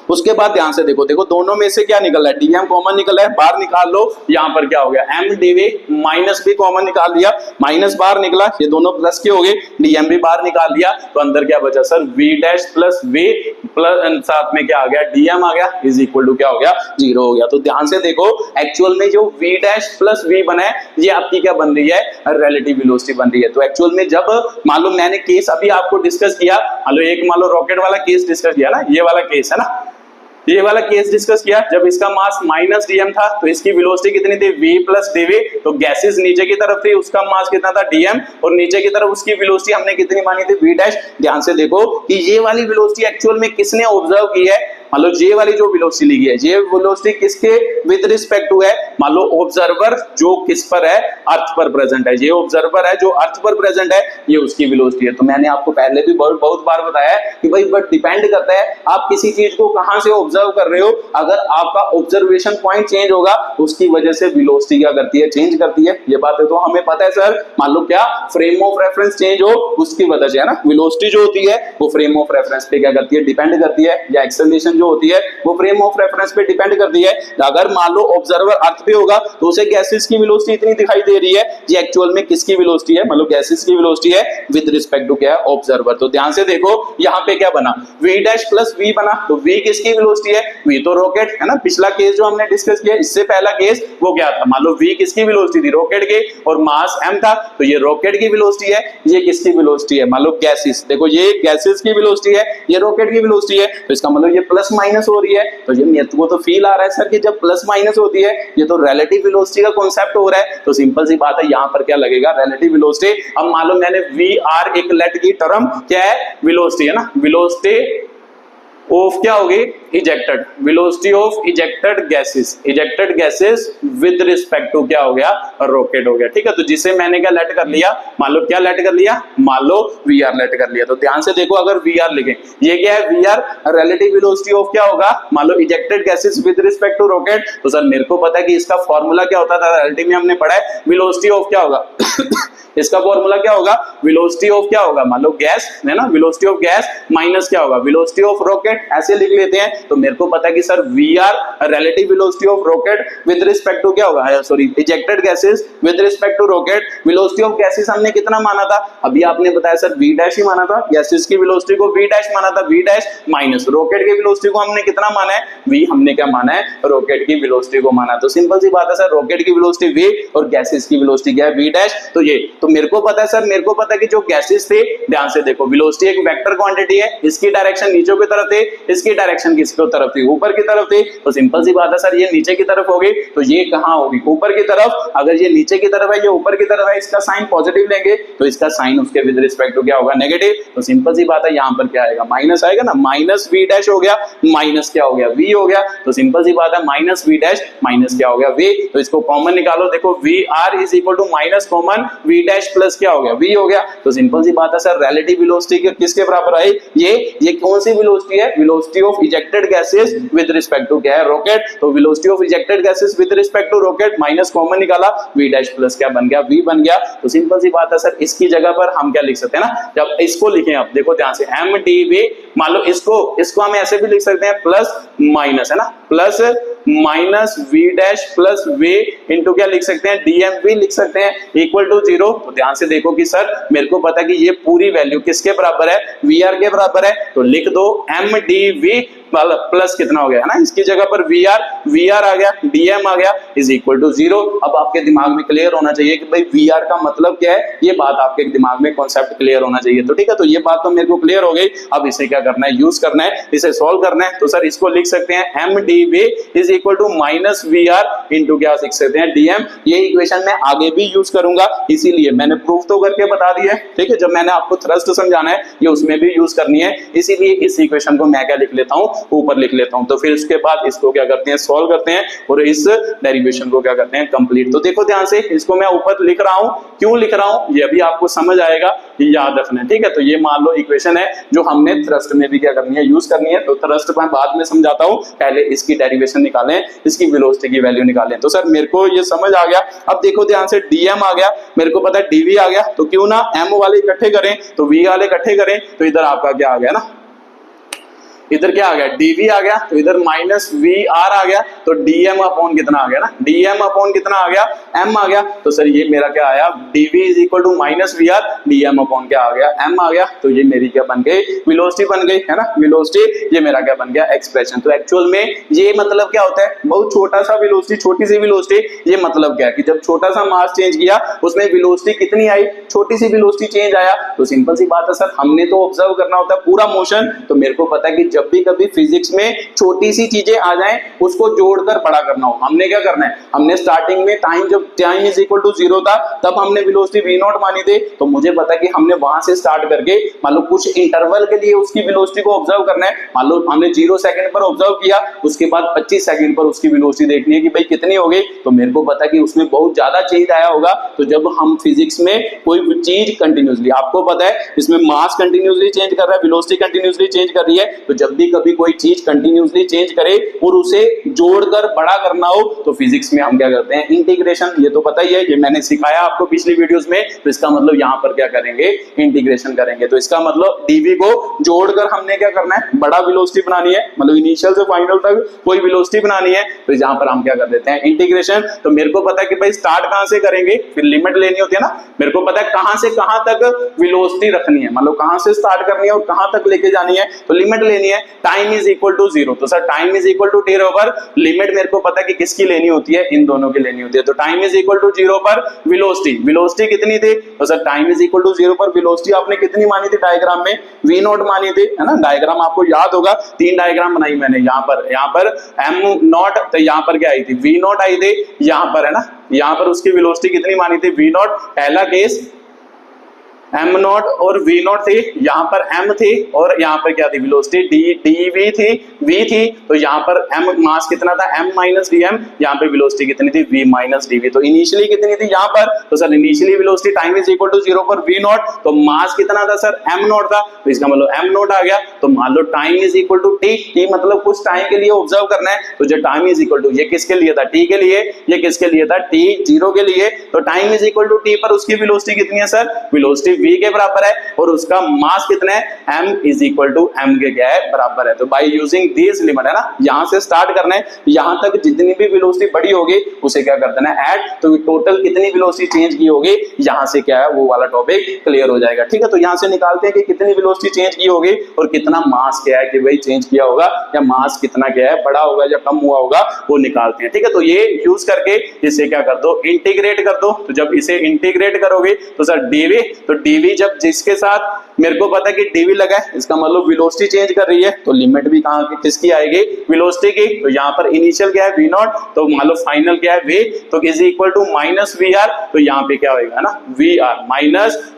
[SPEAKER 1] उसके बाद ध्यान से देखो, देखो दोनों में से क्या निकल रहा है, dm कॉमन निकला है, बाहर निकाल लो। यहाँ पर क्या हो गया, m dv माइनस भी कॉमन निकाल दिया, माइनस बाहर निकला, ये दोनों प्लस के हो गए, dm भी बाहर निकाल दिया, तो अंदर क्या बचा sir, v dash plus v plus साथ में क्या आ गया, dm आ गया, इज इक्वल टू क्या हो गया, 0 हो गया। तो ध्यान से देखो, एक्चुअल में जो v डैश प्लस v बना है ये आपकी क्या बन रही है, रिलेटिव वेलोसिटी बन रही है। तो एक्चुअल में जब मान लो मैंने केस अभी आपको डिस्कस किया, मान लो रॉकेट वाला केस डिस्कस किया ना, ये वाला केस है ना, ये वाला केस डिस्कस किया, जब इसका मास माइनस dm था तो इसकी वेलोसिटी कितनी थी, v प्लस dv। तो गैसेस नीचे की तरफ थी, उसका मास कितना था, dm, और नीचे की तरफ उसकी वेलोसिटी हमने कितनी मानी थी, v डैश। ध्यान से देखो कि ये वाली वेलोसिटी एक्चुअल में किसने ऑब्जर्व की है, मान लो ये वाली जो वेलोसिटी ली है, ये वेलोसिटी किसके विद रिस्पेक्ट टू है, मान लो ऑब्जर्वर जो किस पर है, अर्थ पर प्रेजेंट है, ये ऑब्जर्वर है जो अर्थ पर प्रेजेंट है, ये उसकी वेलोसिटी है। तो मैंने आपको पहले भी बहुत बार बताया कि भाई बट डिपेंड करता है आप किसी चीज को कहां से ऑब्जर्व कर रहे हो। अगर आपका ऑब्जर्वेशन पॉइंट चेंज होगा तो उसकी वजह से वेलोसिटी क्या करती है, चेंज करती है। ये बात है तो हमें पता है सर, मान लो क्या फ्रेम ऑफ रेफरेंस चेंज हो उसकी वजह से है ना, वेलोसिटी जो होती है वो फ्रेम ऑफ रेफरेंस पे क्या करती है, डिपेंड करती है, या एक्सेलरेशन जो होती है वो फ्रेम ऑफ रेफरेंस पे डिपेंड करती है। अगर मान लो ऑब्जर्वर अर्थ पे होगा तो उसे गैसेस की वेलोसिटी इतनी दिखाई दे रही है, ये एक्चुअल में किसकी वेलोसिटी है, मतलब गैसेस की वेलोसिटी है विद रिस्पेक्ट टू क्या है, ऑब्जर्वर। तो ध्यान से देखो यहाँ पे क्या बना, v डैश प्लस v बना, तो v किसकी वेलोसिटी है, v तो रॉकेट है ना। पिछला केस जो हमने डिस्कस किया, इससे पहला केस वो क्या था, मान लो v किसकी वेलोसिटी थी, रॉकेट की, और मास m था, तो ये रॉकेट की वेलोसिटी है, ये किसकी वेलोसिटी है, मान लो गैसेस, देखो ये गैसेस की वेलोसिटी है, ये रॉकेट की वेलोसिटी है, तो इसका मतलब ये प्लस माइनस हो रही है। तो ये मेरे को तो फील आ रहा है सर कि जब प्लस माइनस होती है ये तो रिलेटिव वेलोसिटी का कांसेप्ट हो रहा है। तो सिंपल सी बात है, यहाँ पर क्या लगेगा, रिलेटिव वेलोसिटी। अब मान लो मैंने वी एक लेट की टर्म क्या है, वेलोसिटी है ना, वेलोसिटी ऑफ क्या होगी, ejected, velocity of ejected gases with respect to क्या हो गया, रॉकेट हो गया। ठीक है, तो जिसे मैंने क्या लेट कर लिया, मान लो क्या लेट कर लिया, मान लो वी आर लेट कर लिया। तो ध्यान से देखो, अगर वी आर लिखें, ये क्या है, V are relative velocity of क्या होगा, मान लो ejected gases with respect to rocket. तो सर मेरे को पता है कि इसका फॉर्मूला क्या होता था, रिलेटिव में हमने पढ़ा है, वेलोसिटी ऑफ क्या होगा इसका फॉर्मूला क्या होगा, वेलोसिटी ऑफ क्या होगा, मान लो गैस है ना, वेलोसिटी ऑफ गैस माइनस क्या होगा, वेलोसिटी ऑफ रॉकेट, ऐसे लिख लेते हैं। तो मेरे को पता है कि sir we are relative velocity of rocket with respect to क्या होगा, sorry ejected gases with respect to rocket. Velocity of gases हमने कितना माना था, अभी आपने बताया सर v डैश ही माना था, गैसेस की वेलोसिटी को v डैश माना था, v डैश माइनस रॉकेट की वेलोसिटी को हमने कितना माना है, v हमने क्या माना है, रॉकेट की वेलोसिटी को माना। तो सिंपल सी बात है सर, रॉकेट की वेलोसिटी v और गैसेस की वेलोसिटी क्या है, v डैश। तो ये तो मेरे को पता है सर, मेरे को पता है कि जो गैसेस थे, ध्यान से देखो, वेलोसिटी एक वेक्टर क्वांटिटी है, इसकी डायरेक्शन नीचे की तरफ थे, इसकी डायरेक्शन किसकी तरफ थी, ऊपर की तरफ थी। तो सिंपल सी बात है सर, ये नीचे की तरफ होगी, तो ये कहां होगी, ऊपर की तरफ। अगर ये नीचे की तरफ है, ये ऊपर की तरफ है, इसका साइन पॉजिटिव लेंगे तो इसका साइन उसके विद रिस्पेक्ट टू क्या होगा, नेगेटिव। तो सिंपल सी बात है, यहां पर क्या आएगा, माइनस आएगा ना, माइनस v डैश हो गया, माइनस क्या हो गया, v हो गया। तो सिंपल सी बात है, माइनस v डैश माइनस क्या हो गया, v। तो इसको कॉमन निकालो, देखो v r is equal to minus common v dash plus क्या हो गया, v हो गया। तो सिंपल सी बात है सर, रिलेटिव वेलोसिटी किसके बराबर आई, ये कौन सी वेलोसिटी है, velocity of ejected gases with respect to क्या है, रॉकेट। तो velocity of ejected gases with respect to rocket, minus common निकाला, v डैश प्लस क्या बन गया, v बन गया। तो सिंपल सी बात है सर, इसकी जगह पर हम क्या लिख सकते हैं ना, जब इसको लिखें, आप देखो ध्यान से, एम डी वी, मान लो इसको हम ऐसे भी लिख सकते हैं, प्लस माइनस है ना, plus minus v dash plus v into क्या लिख सकते हैं, dmv लिख सकते हैं, इक्वल टू 0। तो ध्यान से देखो कि सर मेरे को पता है कि ये पूरी वैल्यू किसके बराबर है, vr के बराबर है। तो लिख दो mdv प्लस कितना हो गया है ना, इसकी जगह पर vr आ गया, dm आ गया, इज इक्वल टू 0। अब आपके दिमाग में क्लियर होना चाहिए कि भाई vr का मतलब क्या है, ये बात आपके दिमाग में कॉन्सेप्ट क्लियर होना चाहिए। तो ठीक है, तो ये बात तो मेरे को क्लियर हो गई। अब इसे क्या करना है, यूज करना है, इसे सॉल्व करना है। तो सर इसको लिख सकते हैं mdv is equal to minus vr into क्या लिख सकते हैं, dm। ये इक्वेशन मैं आगे भी यूज करूंगा, इसीलिए मैंने प्रूफ तो करके बता दिया है, ठीक है। जब मैंने आपको थ्रस्ट समझाना है, ये उसमें भी यूज करनी है, इसीलिए इस इक्वेशन को मैं क्या लिख लेता हूं, ऊपर लिख लेता हूं। तो फिर उसके बाद इसको क्या करते हैं, सॉल्व करते हैं और इस डेरिवेशन को क्या करते हैं, कंप्लीट। तो देखो ध्यान से, इसको मैं ऊपर लिख रहा हूं, क्यों लिख रहा हूं ये भी आपको समझ आएगा, ये याद रखना है, ठीक है। तो ये मान लो इक्वेशन है जो हमने थ्रस्ट में भी क्या करनी है, यूज करनी है। तो थ्रस्ट मैं बाद में समझाता हूं, पहले इसकी डेरिवेशन निकालें, इसकी वेलोसिटी की वैल्यू निकालें। तो सर मेरे को ये समझ आ गया। अब देखो ध्यान से, dm आ गया, मेरे को पता है dv आ गया, तो क्यों ना m वाले इकट्ठे करें, तो v वाले इकट्ठे करें। तो इधर आपका क्या आ गया ना, इधर क्या आ गया, dv आ गया, तो इधर माइनस vr आ गया, तो dm अपॉन कितना आ गया ना, dm अपॉन कितना आ गया, m आ गया। तो सर ये मेरा क्या आया, dv is equal to minus vr, dm upon क्या आ गया, m आ गया। तो ये मेरी क्या बन गई, वेलोसिटी बन गई है ना, वेलोसिटी, ये मेरा क्या बन गया, एक्सप्रेशन। तो एक्चुअल में ये मतलब क्या होता है, बहुत छोटा सा वेलोसिटी, छोटी सी वेलोसिटी, ये मतलब क्या है कि जब छोटा सा मास चेंज किया, उसमें वेलोसिटी कितनी आई, छोटी सी वेलोसिटी चेंज आया। तो सिंपल सी बात है सर, हमने तो ऑब्जर्व करना होता है पूरा मोशन। तो मेरे को पता है कि जब भी कभी फिजिक्स में छोटी सी चीजें आ जाएं, उसको जोड़कर बड़ा करना हो, हमने क्या करना है, हमने स्टार्टिंग में टाइम, जब टाइम इज इक्वल टू 0 था, तब हमने वेलोसिटी v नॉट मानी थी। तो मुझे पता है कि हमने वहां से स्टार्ट करके मान लो कुछ इंटरवल के लिए उसकी वेलोसिटी को ऑब्जर्व करना है। मान लो हमने 0 सेकंड पर ऑब्जर्व किया, उसके बाद 25 सेकंड पर उसकी वेलोसिटी देखनी है कि भाई कितनी हो गई। तो मेरे को पता है कि उसमें बहुत ज्यादा चेंज आया होगा। तो जब हम फिजिक्स में कोई चीज कंटिन्यूसली, आपको पता है इसमें मास कंटिन्यूसली चेंज कर रहा है, वेलोसिटी कंटिन्यूसली चेंज कर रही है। तो जब भी कभी कोई चीज कंटिन्यूसली चेंज करे और उसे जोड़कर बड़ा करना हो, तो फिजिक्स में हम क्या करते हैं, इंटीग्रेशन। ये तो पता ही है, ये मैंने सिखाया आपको पिछली वीडियोस में। तो इसका मतलब यहाँ पर क्या करेंगे, इंटीग्रेशन करेंगे। तो इसका मतलब डीवी को जोड़कर हमने क्या करना है, बड़ा वेलोसिटी बनानी है, मतलब इनिशियल से फाइनल तक कोई वेलोसिटी बनानी है। तो यहाँ पर हम क्या कर देते हैं, इंटीग्रेशन। तो मेरे को पता है कि भाई स्टार्ट कहां से करेंगे, फिर लिमिट लेनी होती है ना। मेरे को पता है कहां से कहां तक वेलोसिटी रखनी है, मतलब कहां से स्टार्ट करनी है और कहां तक लेके जानी है। तो लिमिट लेनी है, टाइम इज इक्वल टू 0। तो sir time is equal to 0 पर लिमिट मेरे को पता है कि किसकी लेनी होती है, इन दोनों की लेनी होती है। तो टाइम इज इक्वल टू 0 पर वेलोसिटी कितनी थी, तो sir time is equal to 0 पर वेलोसिटी आपने कितनी मानी थी डायग्राम में, v नॉट मानी थी, है ना। डायग्राम आपको याद होगा, 3 डायग्राम बनाई मैंने, यहाँ पर m नॉट, तो यहाँ पर क्या आई थी, v नॉट आई थी, यहाँ पर है ना, यहाँ पर उसकी वेलोसिटी कितनी मानी थी, v नॉट, पहला केस m नॉट और v नॉट थी, यहाँ पर m थी और यहाँ पर क्या थी, वेलोसिटी dv थी, v थी। तो यहाँ पर m मास कितना था, m माइनस dm, यहाँ पे वेलोसिटी कितनी थी, v माइनस dv। तो इनिशियली कितनी थी यहाँ पर, तो sir initially velocity time is equal to 0 पर v नॉट, तो मास कितना था सर, m नॉट था। तो इसका मतलब m नॉट आ गया। तो मान लो time is equal to t मतलब कुछ टाइम के लिए ऑब्जर्व करना है। तो जो टाइम इज इक्वल टू, ये किसके लिए था, t के लिए, ये किसके लिए था, t 0 के लिए। तो time is equal to t पर उसकी वेलोसिटी कितनी है सर, वेलोसिटी v के बराबर है और उसका मास कितना है m is equal to m के क्या है बराबर है। तो बाय यूजिंग दिस लिमिट है ना, यहां से स्टार्ट करना है, यहां तक जितनी भी वेलोसिटी बढ़ी होगी उसे क्या कर देना है ऐड, तो टोटल कितनी वेलोसिटी चेंज की होगी यहां से क्या है वो वाला टॉपिक क्लियर हो जाएगा। ठीक है, तो यहां से निकालते हैं कि कितनी वेलोसिटी चेंज की होगी और कितना मास क्या है कि भाई चेंज किया होगा, या मास कितना क्या है बढ़ा होगा या कम हुआ होगा वो निकालते हैं। ठीक है, तो ये यूज करके इसे क्या कर दो इंटीग्रेट कर दो। तो जब इसे इंटीग्रेट करोगे तो सर डीवी, तो डीवी जब जिसके साथ मेरे को पता है कि डीवी लगा है इसका मतलब वेलोसिटी चेंज कर रही है, तो लिमिट भी कहां की किसकी आएगी वेलोसिटी की। तो यहां पर इनिशियल क्या है v नॉट, तो मान लो फाइनल क्या है v, तो is equal to minus we R, तो यहां पे क्या होएगा ना V R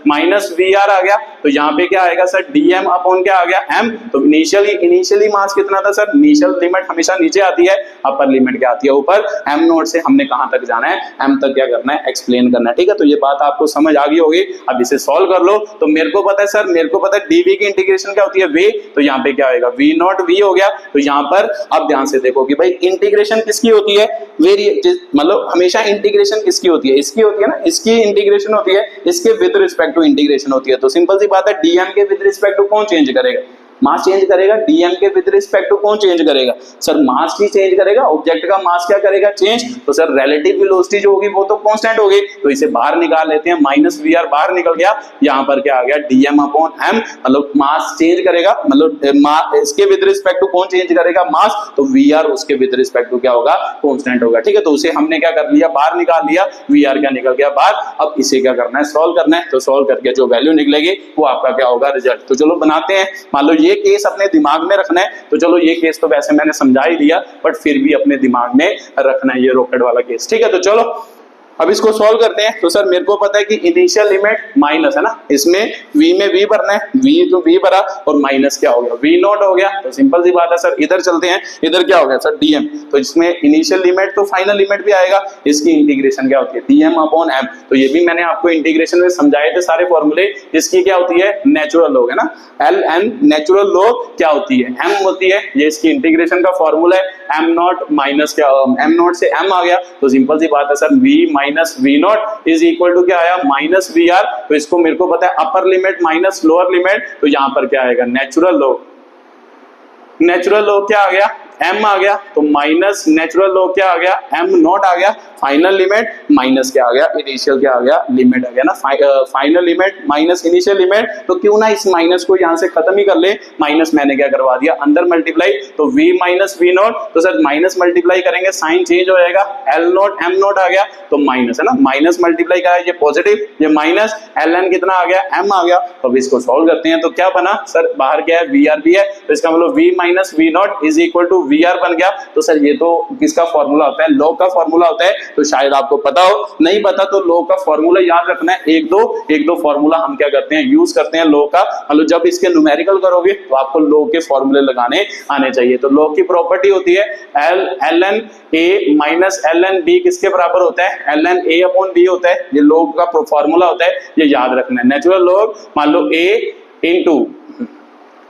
[SPEAKER 1] minus we R आ गया, तो यहां पे क्या आएगा सर dm अपॉन क्या आ गया m। तो इनिशियली मास कितना था सर, इनिशियल लिमिट हमेशा नीचे आती है, अपर लिमिट क्या आती है ऊपर, m नोट से हमने कहां तक जाना है m तक क्या करना है एक्सप्लेन करना है। ठीक है, तो ये बात आपको समझ आ गई होगी। अब इसे सॉल्व कर लो। तो मेरे को पता है सर, मेरे को पता है dv की इंटीग्रेशन क्या होती है v, तो यहाँ पे क्या होगा v नॉट v हो गया। तो यहाँ पर अब ध्यान से देखो कि भाई इंटीग्रेशन किसकी होती है, मतलब हमेशा इंटीग्रेशन किसकी होती है, इसकी होती है ना, इसकी इंटीग्रेशन होती है, इसके विद रिस्पेक्ट टू इंटीग्रेशन होती है। तो सिंपल सी बात है dm के विद रिस्पेक्ट टू कौन चेंज करेगा, मास चेंज करेगा। dm के विद रिस्पेक्ट टू कौन चेंज करेगा सर, मास ही चेंज करेगा, ऑब्जेक्ट का मास क्या करेगा चेंज। तो सर रिलेटिव वेलोसिटी जो होगी वो तो कांस्टेंट होगी, तो इसे बाहर निकाल लेते हैं, माइनस वी आर बाहर निकल गया, यहाँ पर क्या आ गया dm अपॉन m, मतलब मास चेंज करेगा, मतलब इसके विद रिस्पेक्ट टू कौन चेंज करेगा मास, तो वी आर उसके विद रिस्पेक्ट टू क्या होगा कांस्टेंट होगा। ठीक है, तो उसे हमने क्या कर लिया बाहर निकाल लिया, वी आर क्या निकल गया बाहर। अब इसे क्या करना है सॉल्व करना है, तो सॉल्व करके जो वैल्यू निकलेगी वो आपका क्या होगा रिजल्ट। तो चलो बनाते हैं, मान लो ये केस अपने दिमाग में रखना है, तो चलो ये केस तो वैसे मैंने समझा ही दिया, बट फिर भी अपने दिमाग में रखना है ये रॉकेट वाला केस। ठीक है, तो चलो अब इसको सॉल्व करते हैं। तो सर मेरे को पता है कि इनिशियल लिमिट माइनस है ना, इसमें v में v भरना है, v तो v भरा और माइनस क्या हो गया v नॉट हो गया। तो सिंपल सी बात है सर, इधर चलते हैं, इधर क्या हो गया सर dm, तो इसमें इनिशियल लिमिट तो फाइनल लिमिट भी आएगा, इसकी इंटीग्रेशन क्या होती है dm अपॉन m। तो ये भी मैंने आपको इंटीग्रेशन में समझाए थे सारे फॉर्मूले, इसकी क्या होती है नेचुरल लॉग है ना, ln नेचुरल लॉग क्या होती है m होती है, ये इसकी इंटीग्रेशन का फॉर्मूला है, m नॉट माइनस क्या m नॉट से m आ गया। तो सिंपल सी बात है sir v minus v naught is equal to क्या आया माइनस वी आर। तो इसको मेरे को पता है upper limit minus lower limit, तो यहां पर क्या आएगा नेचुरल लॉग क्या आ गया m आ गया, तो माइनस नेचुरल लॉग क्या आ गया m नॉट आ गया, फाइनल लिमिट माइनस क्या आ गया इनिशियल क्या आ गया लिमिट आ गया ना, final limit minus initial limit. तो क्यों ना इस माइनस को यहां से खत्म ही कर ले, माइनस मैंने क्या करवा दिया अंदर मल्टीप्लाई, तो v माइनस वी नॉट, तो सर माइनस मल्टीप्लाई करेंगे साइन चेंज हो जाएगा, l नॉट m नॉट आ गया, तो माइनस है ना, माइनस मल्टीप्लाई का है ये पॉजिटिव, ये माइनस ln कितना आ गया m आ गया। तो अब इसको सॉल्व करते हैं, तो क्या बना सर बाहर क्या है vr भी है, तो इसका मतलब v minus v naught is equal to vr बन गया। तो सर ये तो किसका फॉर्मूला होता है, लॉग का फॉर्मूला होता है, तो शायद आपको पता हो, नहीं पता तो लॉग का फॉर्मूला याद रखना है, एक दो फॉर्मूला हम क्या करते हैं यूज करते हैं लॉग का, मतलब जब इसके न्यूमेरिकल करोगे तो आपको लॉग के फॉर्मूले लगाने आने चाहिए। तो लॉग की प्रॉपर्टी होती है ln a minus ln b किसके बराबर होता है, ln a अपॉन b होता है, ये लॉग का फॉर्मूला होता है, ये याद रखना है। नेचुरल लॉग मान लो a इंटू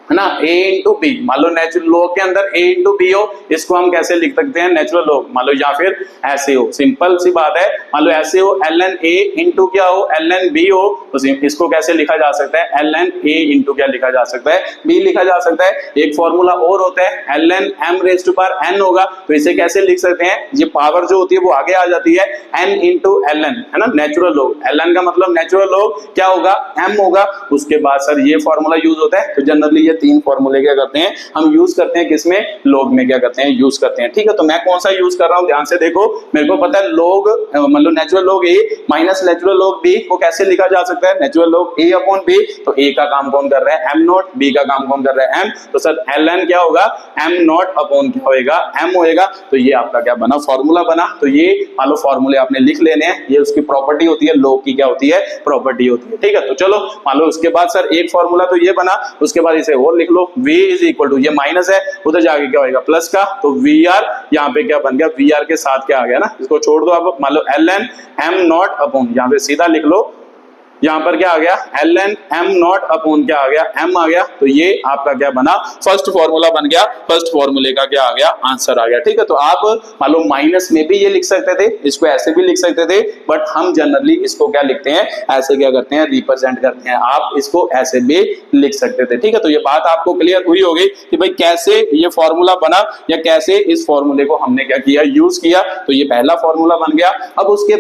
[SPEAKER 1] है ना a इंटू बी, मान लो नेचुरल लॉग के अंदर a इंटू बी हो, इसको हम कैसे लिख सकते हैं नेचुरल लॉग, मान लो या फिर ऐसे हो, सिंपल सी बात है, मान लो ऐसे हो ln a इंटू क्या हो ln b हो, तो इसको कैसे लिखा जा सकता है ln a इंटू क्या लिखा जा सकता है b लिखा जा सकता है। एक फॉर्मूला और होता है ln m raise to power n होगा, तो इसे कैसे लिख सकते हैं, ये पावर जो होती है वो आगे आ जाती है n इंटू ln है ना, नेचुरल लॉग, ln का मतलब नेचुरल लॉग क्या होगा m होगा। उसके बाद सर ये फॉर्मूला यूज होता है, तो जनरली ये तीन फॉर्मूले क्या करते हैं हम यूज करते हैं, किसमें लॉग में क्या करते हैं यूज करते हैं। ठीक है, तो मैं कौन सा यूज कर रहा हूं ध्यान से देखो, मेरे को पता है लॉग मतलब natural log a minus natural log b को कैसे लिखा जा सकता है, natural log a upon b, तो a का काम कौन कर रहा है m नॉट, b का काम कौन कर रहा है m, तो सर ln क्या होगा m नॉट अपॉन क्या होएगा m होएगा। तो ये आपका क्या बना फॉर्मूला बना। तो ये मान लो फॉर्मूले आपने लिख लेने हैं, ये उसकी प्रॉपर्टी होती है, लॉग की क्या होती है प्रॉपर्टी होती है। ठीक है, तो चलो मान लो उसके बाद सर एक फॉर्मूला तो ये बना, उसके बाद इसे और लिख लो, v इज इक्वल टू ये माइनस है, उधर जाके क्या होगा प्लस का, तो vr यहाँ पे क्या बन गया vr के साथ क्या आ गया ना, इसको छोड़ दो, अब मान लो ln m नॉट अपॉन यहाँ पे सीधा लिख लो यहाँ पर क्या आ गया ln m नॉट अपॉन क्या आ गया m आ गया। तो ये आपका क्या बना फर्स्ट फॉर्मूला बन गया, फर्स्ट फॉर्मूले का क्या आ गया आंसर आ गया। ठीक है, तो आप मान लो माइनस में भी ये लिख सकते थे, इसको ऐसे भी लिख सकते थे, बट हम जनरली इसको क्या लिखते हैं ऐसे क्या करते हैं रिप्रेजेंट करते हैं। आप इसको ऐसे भी लिख सकते थे। ठीक है, तो ये बात आपको क्लियर हुई होगी कि भाई कैसे ये फॉर्मूला बना या कैसे इस फॉर्मूले को हमने क्या किया यूज किया। तो ये पहला फॉर्मूला बन गया। अब उसके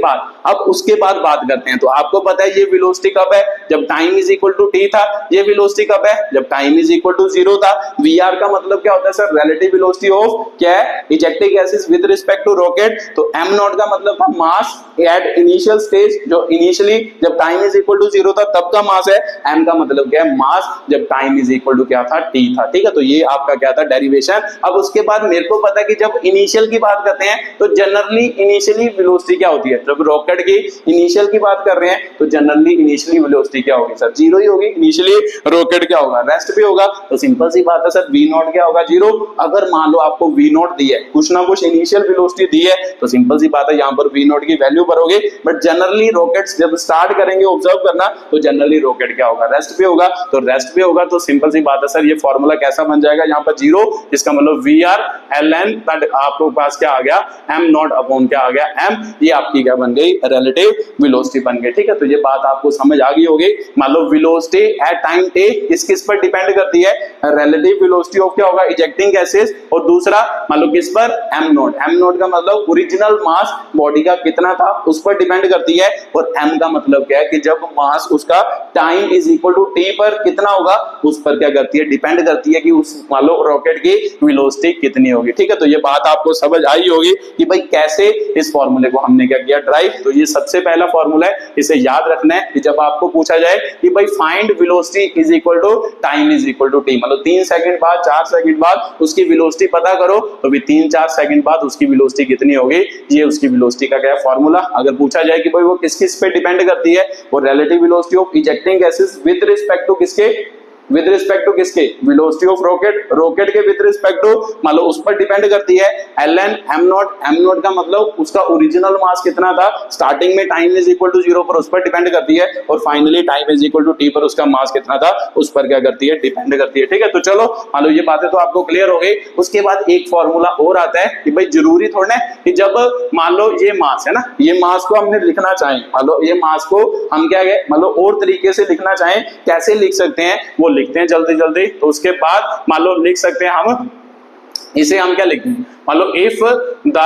[SPEAKER 1] बाद बात करते हैं। तो आपको पता है ये वेलोसिटी कब है, जब time is equal to t था। ये वेलोसिटी कब है, जब टाइम इज इक्वल टू 0 था। वीआर का मतलब क्या होता है सर, रिलेटिव वेलोसिटी ऑफ क्या है ejecting gases with respect to rocket. तो एम नॉट का मतलब था मास एट इनिशियल स्टेज, जो इनिशियली जब टाइम इज इक्वल टू 0 था तब का मास है। एम का मतलब क्या है मास जब टाइम इज इक्वल टू क्या था टी था। ठीक है, तो ये आपका क्या था डेरिवेशन। अब उसके बाद मेरे को पता है कि जब इनिशियल की बात करते हैं तो जनरली इनिशियली वेलोसिटी क्या होती है, जब रॉकेट की इनिशियल की बात कर रहे हैं तो जनरली इनिशियली वेलोसिटी क्या होगी सर, 0 ही होगी। इनिशियली रॉकेट क्या होगा, रेस्ट भी होगा। तो सिंपल सी बात है सर, वी नॉट क्या होगा 0। अगर मान लो आपको वी नॉट दी है, कुछ ना कुछ इनिशियल वेलोसिटी दी है, तो सिंपल सी बात है यहाँ पर वी नॉट की वैल्यू भरोगे। बट जनरली रॉकेट्स जब स्टार्ट करेंगे ऑब्जर्व करना तो जनरली रॉकेट क्या होगा, रेस्ट भी होगा। तो रेस्ट भी होगा तो सिंपल सी बात है सर, ये फॉर्मूला कैसा बन जाएगा यहाँ पर 0, इसका मतलब वी आर एल एन, आपके पास क्या आ गया एम नॉट अपॉन क्या आ गया एम। ये आपकी क्या बन गई रिलेटिव वेलोसिटी बन गई। ठीक है, तो ये बात आपको समझ आ गई होगी। मान लो वेलोसिटी एट टाइम टी किस पर डिपेंड करती है, रिलेटिव वेलोसिटी ऑफ क्या होगा इजेक्टिंग गैसेस, और दूसरा मान लो किस पर एम नॉट। एम नॉट का मतलब ओरिजिनल मास बॉडी का कितना था उस पर डिपेंड करती है, और एम का मतलब क्या है कि जब मास उसका time is equal to T पर कितना होगा उस पर क्या करती है डिपेंड करती है कि उस मान लो रॉकेट की वेलोसिटी कितनी होगी। ठीक है, तो ये बात आपको समझ आई होगी कि भाई कैसे इस फॉर्मूले को हमने क्या किया ड्राइव। तो ये सबसे पहला फॉर्मूला है, इसे याद रखना है कि जब आपको पूछा जाए कि भाई find velocity is equal to time is equal to t, मतलब 3 सेकंड बाद 4 सेकंड बाद उसकी वेलोसिटी पता करो, तो भी 3-4 सेकंड बाद उसकी वेलोसिटी कितनी होगी, ये उसकी वेलोसिटी का क्या है फॉर्मूला। अगर पूछा जाए कि भाई वो किस पे डिपेंड करती है, वो relative velocity of ejecting gases with respect to किसके, विद रिस्पेक्ट टू किसके वेलोसिटी ऑफ रॉकेट, रॉकेट के विद रिस्पेक्ट टू मान लो उस पर डिपेंड करती है l n m naught. M naught का मतलब उसका ओरिजिनल मास कितना था, स्टार्टिंग में टाइम इज इक्वल टू 0 पर उस पर डिपेंड करती है, और finally time is equal to T पर उसका मास कितना था उस पर क्या करती है डिपेंड करती है। ठीक है, तो चलो मान लो ये बातें तो आपको क्लियर हो गई। उसके बाद एक फॉर्मूला और आता है कि भाई जरूरी थोड़ा है कि जब मान लो ये मास है ना, ये मास को हमने लिखना चाहें, मान लो ये मास को हम क्या है मान लो और तरीके से लिखना चाहें, कैसे लिख सकते हैं वो लिखते हैं जल्दी जल्दी। तो उसके बाद मान लो लिख सकते हैं हम, इसे हम क्या लिखते हैं, मान लो if the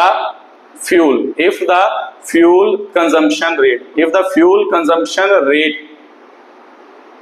[SPEAKER 1] fuel consumption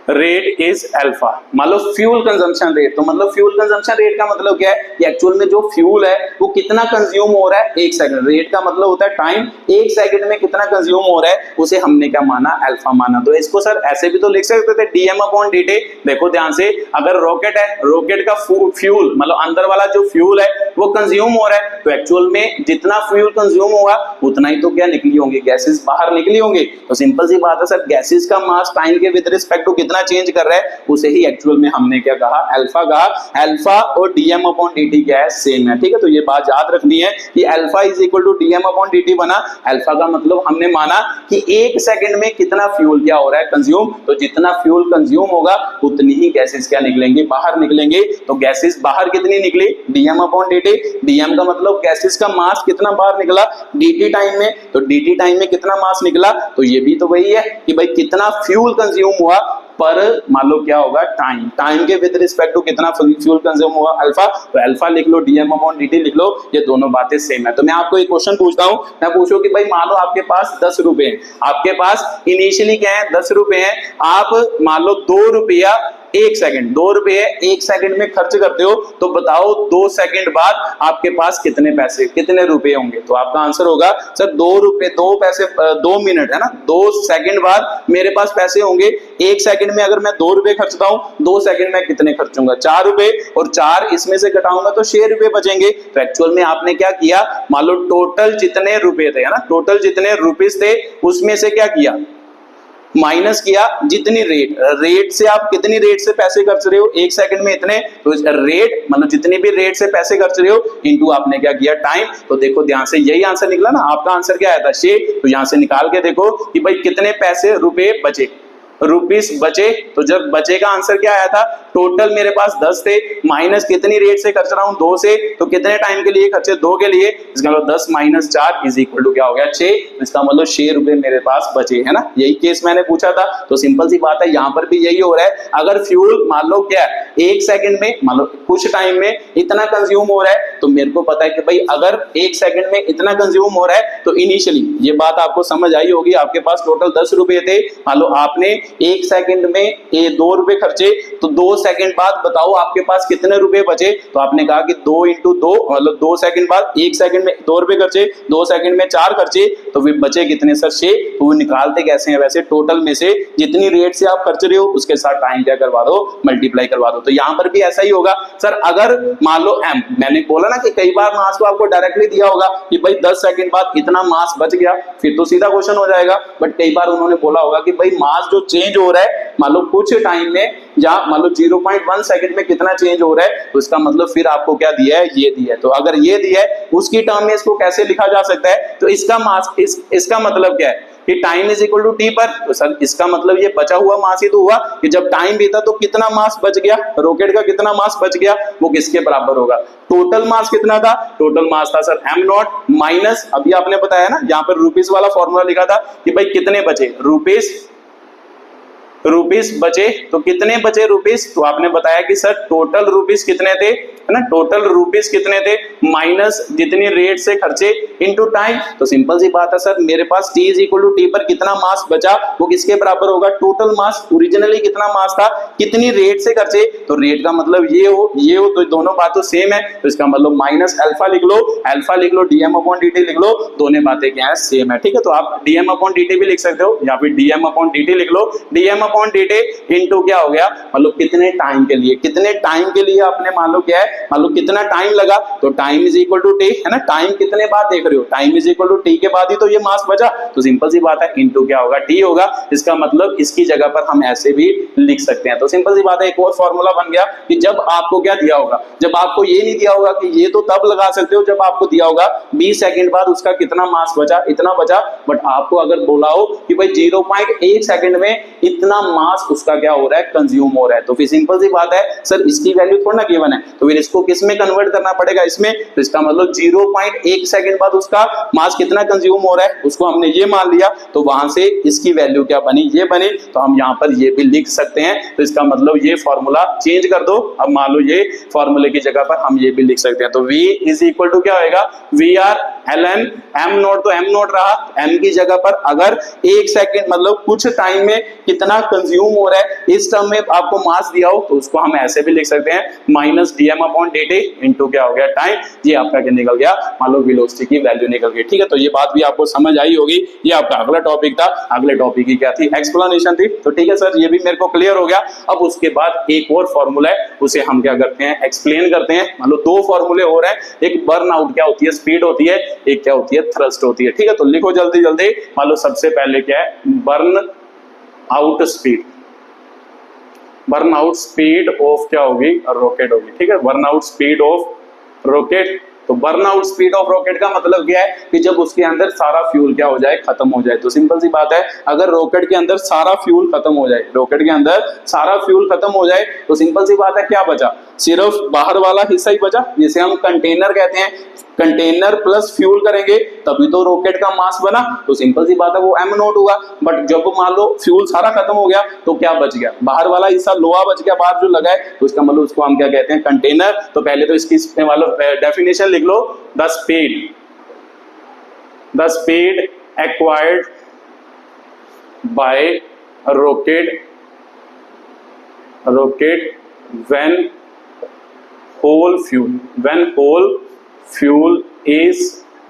[SPEAKER 1] rate is alpha. मान लो फ्यूल कंजम्पशन रेट, तो मतलब फ्यूल कंजम्पशन रेट का मतलब क्या है, एक्चुअल में जो फ्यूल है वो कितना कंज्यूम हो रहा है 1 सेकंड। रेट का मतलब होता है टाइम, 1 सेकंड में कितना कंज्यूम हो रहा है उसे हमने क्या माना अल्फा माना। तो इसको सर ऐसे भी तो लिख सकते थे डीएम अपॉन डीटी। देखो ध्यान से, अगर रॉकेट है, रॉकेट का फ्यूल मतलब अंदर वाला जो फ्यूल है वो कंज्यूम हो रहा है, तो एक्चुअल में जितना फ्यूल कंज्यूम होगा उतना ही तो क्या निकली होंगी, गैसेस बाहर निकली होंगी। तो सिंपल सी बात है सर, गैसेस का मास टाइम के विद रिस्पेक्ट टू कितना चेंज कर रहा है उसे ही एक्चुअल में हमने क्या कहा अल्फा कहा। अल्फा और डीएम अपॉन डीटी क्या है सेम है। ठीक है, तो ये बात याद रखनी है कि alpha is equal to dm upon dt बना। अल्फा का मतलब हमने माना कि 1 सेकंड में कितना फ्यूल क्या हो रहा है कंज्यूम, तो जितना फ्यूल कंज्यूम होगा उतनी ही गैसेस क्या निकलेंगे बाहर निकलेंगे। तो गैसेस बाहर कितनी निकली डीएम अपॉन डीटी। डीएम का मतलब गैसेस का मास कितना बाहर निकला डीटी टाइम में, तो डीटी टाइम में कितना मास निकला, तो ये भी तो वही है कि भाई कितना फ्यूल कंज्यूम हुआ पर मान लो क्या होगा टाइम के विद रिस्पेक्ट टू कितना फ्यूल कंज्यूम हुआ अल्फा। तो अल्फा लिख लो, डीएम अपॉन डीटी लिख लो, ये दोनों बातें सेम है। तो मैं आपको एक क्वेश्चन पूछता हूं, मैं पूछूं कि भाई मान लो आपके पास 10 रुपए हैं, आपके पास इनिशियली क्या है 10 रुपए हैं, आप मान लो 2 रुपया 1 सेकंड, 2 रुपए 1 सेकंड में खर्च करते हो, तो बताओ 2 सेकंड बाद आपके पास कितने पैसे कितने रुपए होंगे। तो आपका आंसर होगा सर 2 रुपए 2 पैसे 2 मिनट है ना, 2 सेकंड बाद मेरे पास पैसे होंगे। 1 सेकंड में अगर मैं 2 रुपए खर्चता हूं, 2 सेकंड में कितने खर्चूंगा 4 रुपए, और 4 इसमें से घटाऊंगा तो 6 रुपए बचेंगे। तो एक्चुअल में आपने क्या किया, मान लो टोटल जितने रुपए थे है ना, टोटल जितने रुपीस थे उसमें से क्या किया माइनस किया जितनी रेट से आप कितनी रेट से पैसे खर्च रहे हो 1 सेकंड में इतने, तो रेट मतलब जितनी भी रेट से पैसे खर्च रहे हो इनटू आपने क्या किया टाइम। तो देखो ध्यान से यही आंसर निकला ना, आपका आंसर क्या आया था 6। तो यहां से निकाल के देखो कि भाई कितने पैसे रुपए बचे, रुपीस बचे। तो जब बचे का आंसर क्या आया था, टोटल मेरे पास 10 थे, माइनस कितनी रेट से खर्च रहा हूं 2 से, तो कितने टाइम के लिए खर्चे 2 के लिए, इसका मतलब 10 माइनस 4 इज इक्वल टू क्या हो गया 6, इसका मतलब 6 रुपए मेरे पास बचे, है ना। यही केस मैंने पूछा था। तो सिंपल सी बात है, यहां पर भी यही हो रहा है। अगर फ्यूल मान लो क्या है 1 सेकंड में, मान लो कुछ टाइम में इतना कंज्यूम हो रहा है, तो मेरे को पता है कि भाई अगर 1 सेकंड में इतना कंज्यूम हो रहा है, तो इनिशियली ये बात आपको समझ आई होगी, आपके पास टोटल 10 रुपए थे, मान लो आपने 1 सेकंड में 2 रुपए खर्चे, तो 2 सेकंड बाद बताओ आपके पास कितने रुपए बचे। तो आपने कहा कि 2 इंटू 2 मतलब 2 सेकंड बाद 1 सेकंड में 2 रुपए खर्चे, 2 सेकंड में 4 खर्चे, तो फिर बचे कितने सर 6। तो वो निकालते कैसे हैं, वैसे टोटल में से जितनी रेट से आप खर्च रहे हो उसके साथ टाइम क्या करवा दो, मल्टीप्लाई करवा दो। तो यहां पर भी ऐसा ही होगा सर। अगर मान लो m, मैंने बोला ना कि कई बार मास को आपको डायरेक्टली दिया होगा कि भाई 10 सेकंड बाद इतना मास बच गया, फिर तो सीधा क्वेश्चन हो जाएगा। बट कई बार उन्होंने बोला होगा कि भाई मास जो चेंज हो रहा है मान लो कुछ टाइम में, या मान लो 0.1 सेकंड में कितना चेंज हो रहा है, तो इसका मतलब फिर आपको क्या दिया है, ये दिया है। तो अगर ये दिया है उसकी टर्म में इसको कैसे लिखा जा सकता है, तो इसका मास इसका मतलब क्या है कि time is equal to T पर। तो सर इसका मतलब ये बचा हुआ मास ही तो हुआ कि जब टाइम बीता तो कितना मास बच गया, रॉकेट का कितना मास बच गया, वो किसके बराबर होगा, टोटल मास कितना था, टोटल मास था सर m नॉट माइनस, अभी आपने बताया ना यहाँ पर रुपीस वाला फॉर्मूला लिखा था कि भाई कितने बचे रुपीस बचे, तो कितने बचे रुपीस, तो आपने बताया कि सर टोटल रुपीस कितने थे, है ना, टोटल रुपीस कितने थे माइनस जितनी रेट से खर्चे इनटू टाइम। तो सिंपल सी बात है सर, मेरे पास t is equal to T पर कितना मास बचा वो किसके बराबर होगा, टोटल मास। ओरिजिनली कितना मास था, कितनी रेट से खर्चे, तो रेट का मतलब ये हो तो दोनों बातें सेम है, तो इसका मतलब माइनस अल्फा लिख लो, dm अपॉन dt लिख लो, दोनों बातें क्या है सेम है। ठीक है, तो आप dm अपॉन dt भी लिख सकते हो, या फिर dm अपॉन dt लिख लो, dm अपॉन dt इनटू क्या हो गया, मतलब कितने टाइम के लिए, कितने टाइम के लिए आपने मान लो क्या है, मान लो कितना टाइम लगा, तो time is equal to T, है ना, टाइम कितने बाद देख रहे हो, time is equal to T के बाद ही तो ये मास बचा, तो सिंपल सी बात है इनटू क्या होगा टी होगा। इसका मतलब इसकी जगह पर हम ऐसे भी लिख सकते हैं। तो सिंपल सी बात है, एक और फॉर्मूला बन गया कि जब आपको क्या दिया होगा, जब आपको ये नहीं दिया होगा कि ये तो तब लगा सकते हो जब आपको दिया होगा 20 सेकंड बाद उसका कितना मास बचा, इतना बचा, बट आपको अगर बोला हो कि भाई 0.1 सेकंड में इतना मास उसका क्या हो रहा है, कंज्यूम हो रहा है, तो फिर सिंपल सी बात है सर इसकी वैल्यू थोड़ा ना गिवन है, तो फिर इसको किस में कन्वर्ट करना पड़ेगा, इसमें। तो इसका मतलब 0.1 सेकंड बाद उसका मास कितना कंज्यूम हो रहा है उसको हमने ये मान लिया, तो वहां से इसकी वैल्यू क्या बनी, ये बनी, तो हम यहाँ पर ये भी लिख सकते हैं। तो इसका मतलब ये फॉर्मूला चेंज कर दो, अब मान लो ये फॉर्मूले की जगह पर हम ये भी लिख सकते हैं। तो v इज इक्वल टू क्या होगा, v are ln m naught, तो m नॉट रहा, m की जगह पर अगर 1 सेकंड मतलब कुछ टाइम में कितना कंज्यूम हो रहा है इस टर्म में आपको मास दिया हो, तो उसको हम ऐसे भी लिख सकते हैं minus dm upon dt into क्या हो गया टाइम, ये आपका क्या निकल गया, मान लो वेलोसिटी की वैल्यू निकल गई। ठीक है, तो ये बात भी आपको समझ आई होगी। ये आपका अगला टॉपिक था, अगले टॉपिक की क्या थी, एक्सप्लेनेशन थी। तो ठीक है सर, ये भी मेरे को क्लियर हो गया। अब उसके बाद एक और फॉर्मूला है, उसे हम क्या करते हैं, एक्सप्लेन करते हैं। मान लो 2 फॉर्मूले हो रहे हैं, एक बर्न आउट क्या होती है, स्पीड होती है, एक क्या होती है, थ्रस्ट होती है। ठीक है, तो लिखो जल्दी जल्दी। मान लो सबसे पहले क्या है, burn out speed, burn out speed of क्या होगी, रॉकेट होगी। ठीक है, burn out speed of rocket. तो burn out speed of rocket का मतलब क्या है कि जब उसके अंदर सारा फ्यूल क्या हो जाए, खत्म हो जाए। तो सिंपल सी बात है, अगर रॉकेट के अंदर सारा फ्यूल खत्म हो जाए, रॉकेट के अंदर सारा फ्यूल खत्म हो जाए, तो सिंपल सी बात है क्या बचा, सिर्फ बाहर वाला हिस्सा ही बचा, जिसे हम कंटेनर कहते हैं। कंटेनर प्लस फ्यूल करेंगे तभी तो रॉकेट का मास बना, तो सिंपल सी बात है वो m नॉट हुआ। बट जब मान लो फ्यूल सारा खत्म हो गया तो क्या बच गया, बाहर वाला हिस्सा लोहा बच गया, बाहर जो लगा है, तो इसका मतलब उसको हम क्या कहते हैं, कंटेनर। तो पहले तो इसकी डेफिनेशन लिख लो, the speed acquired by rocket when whole fuel is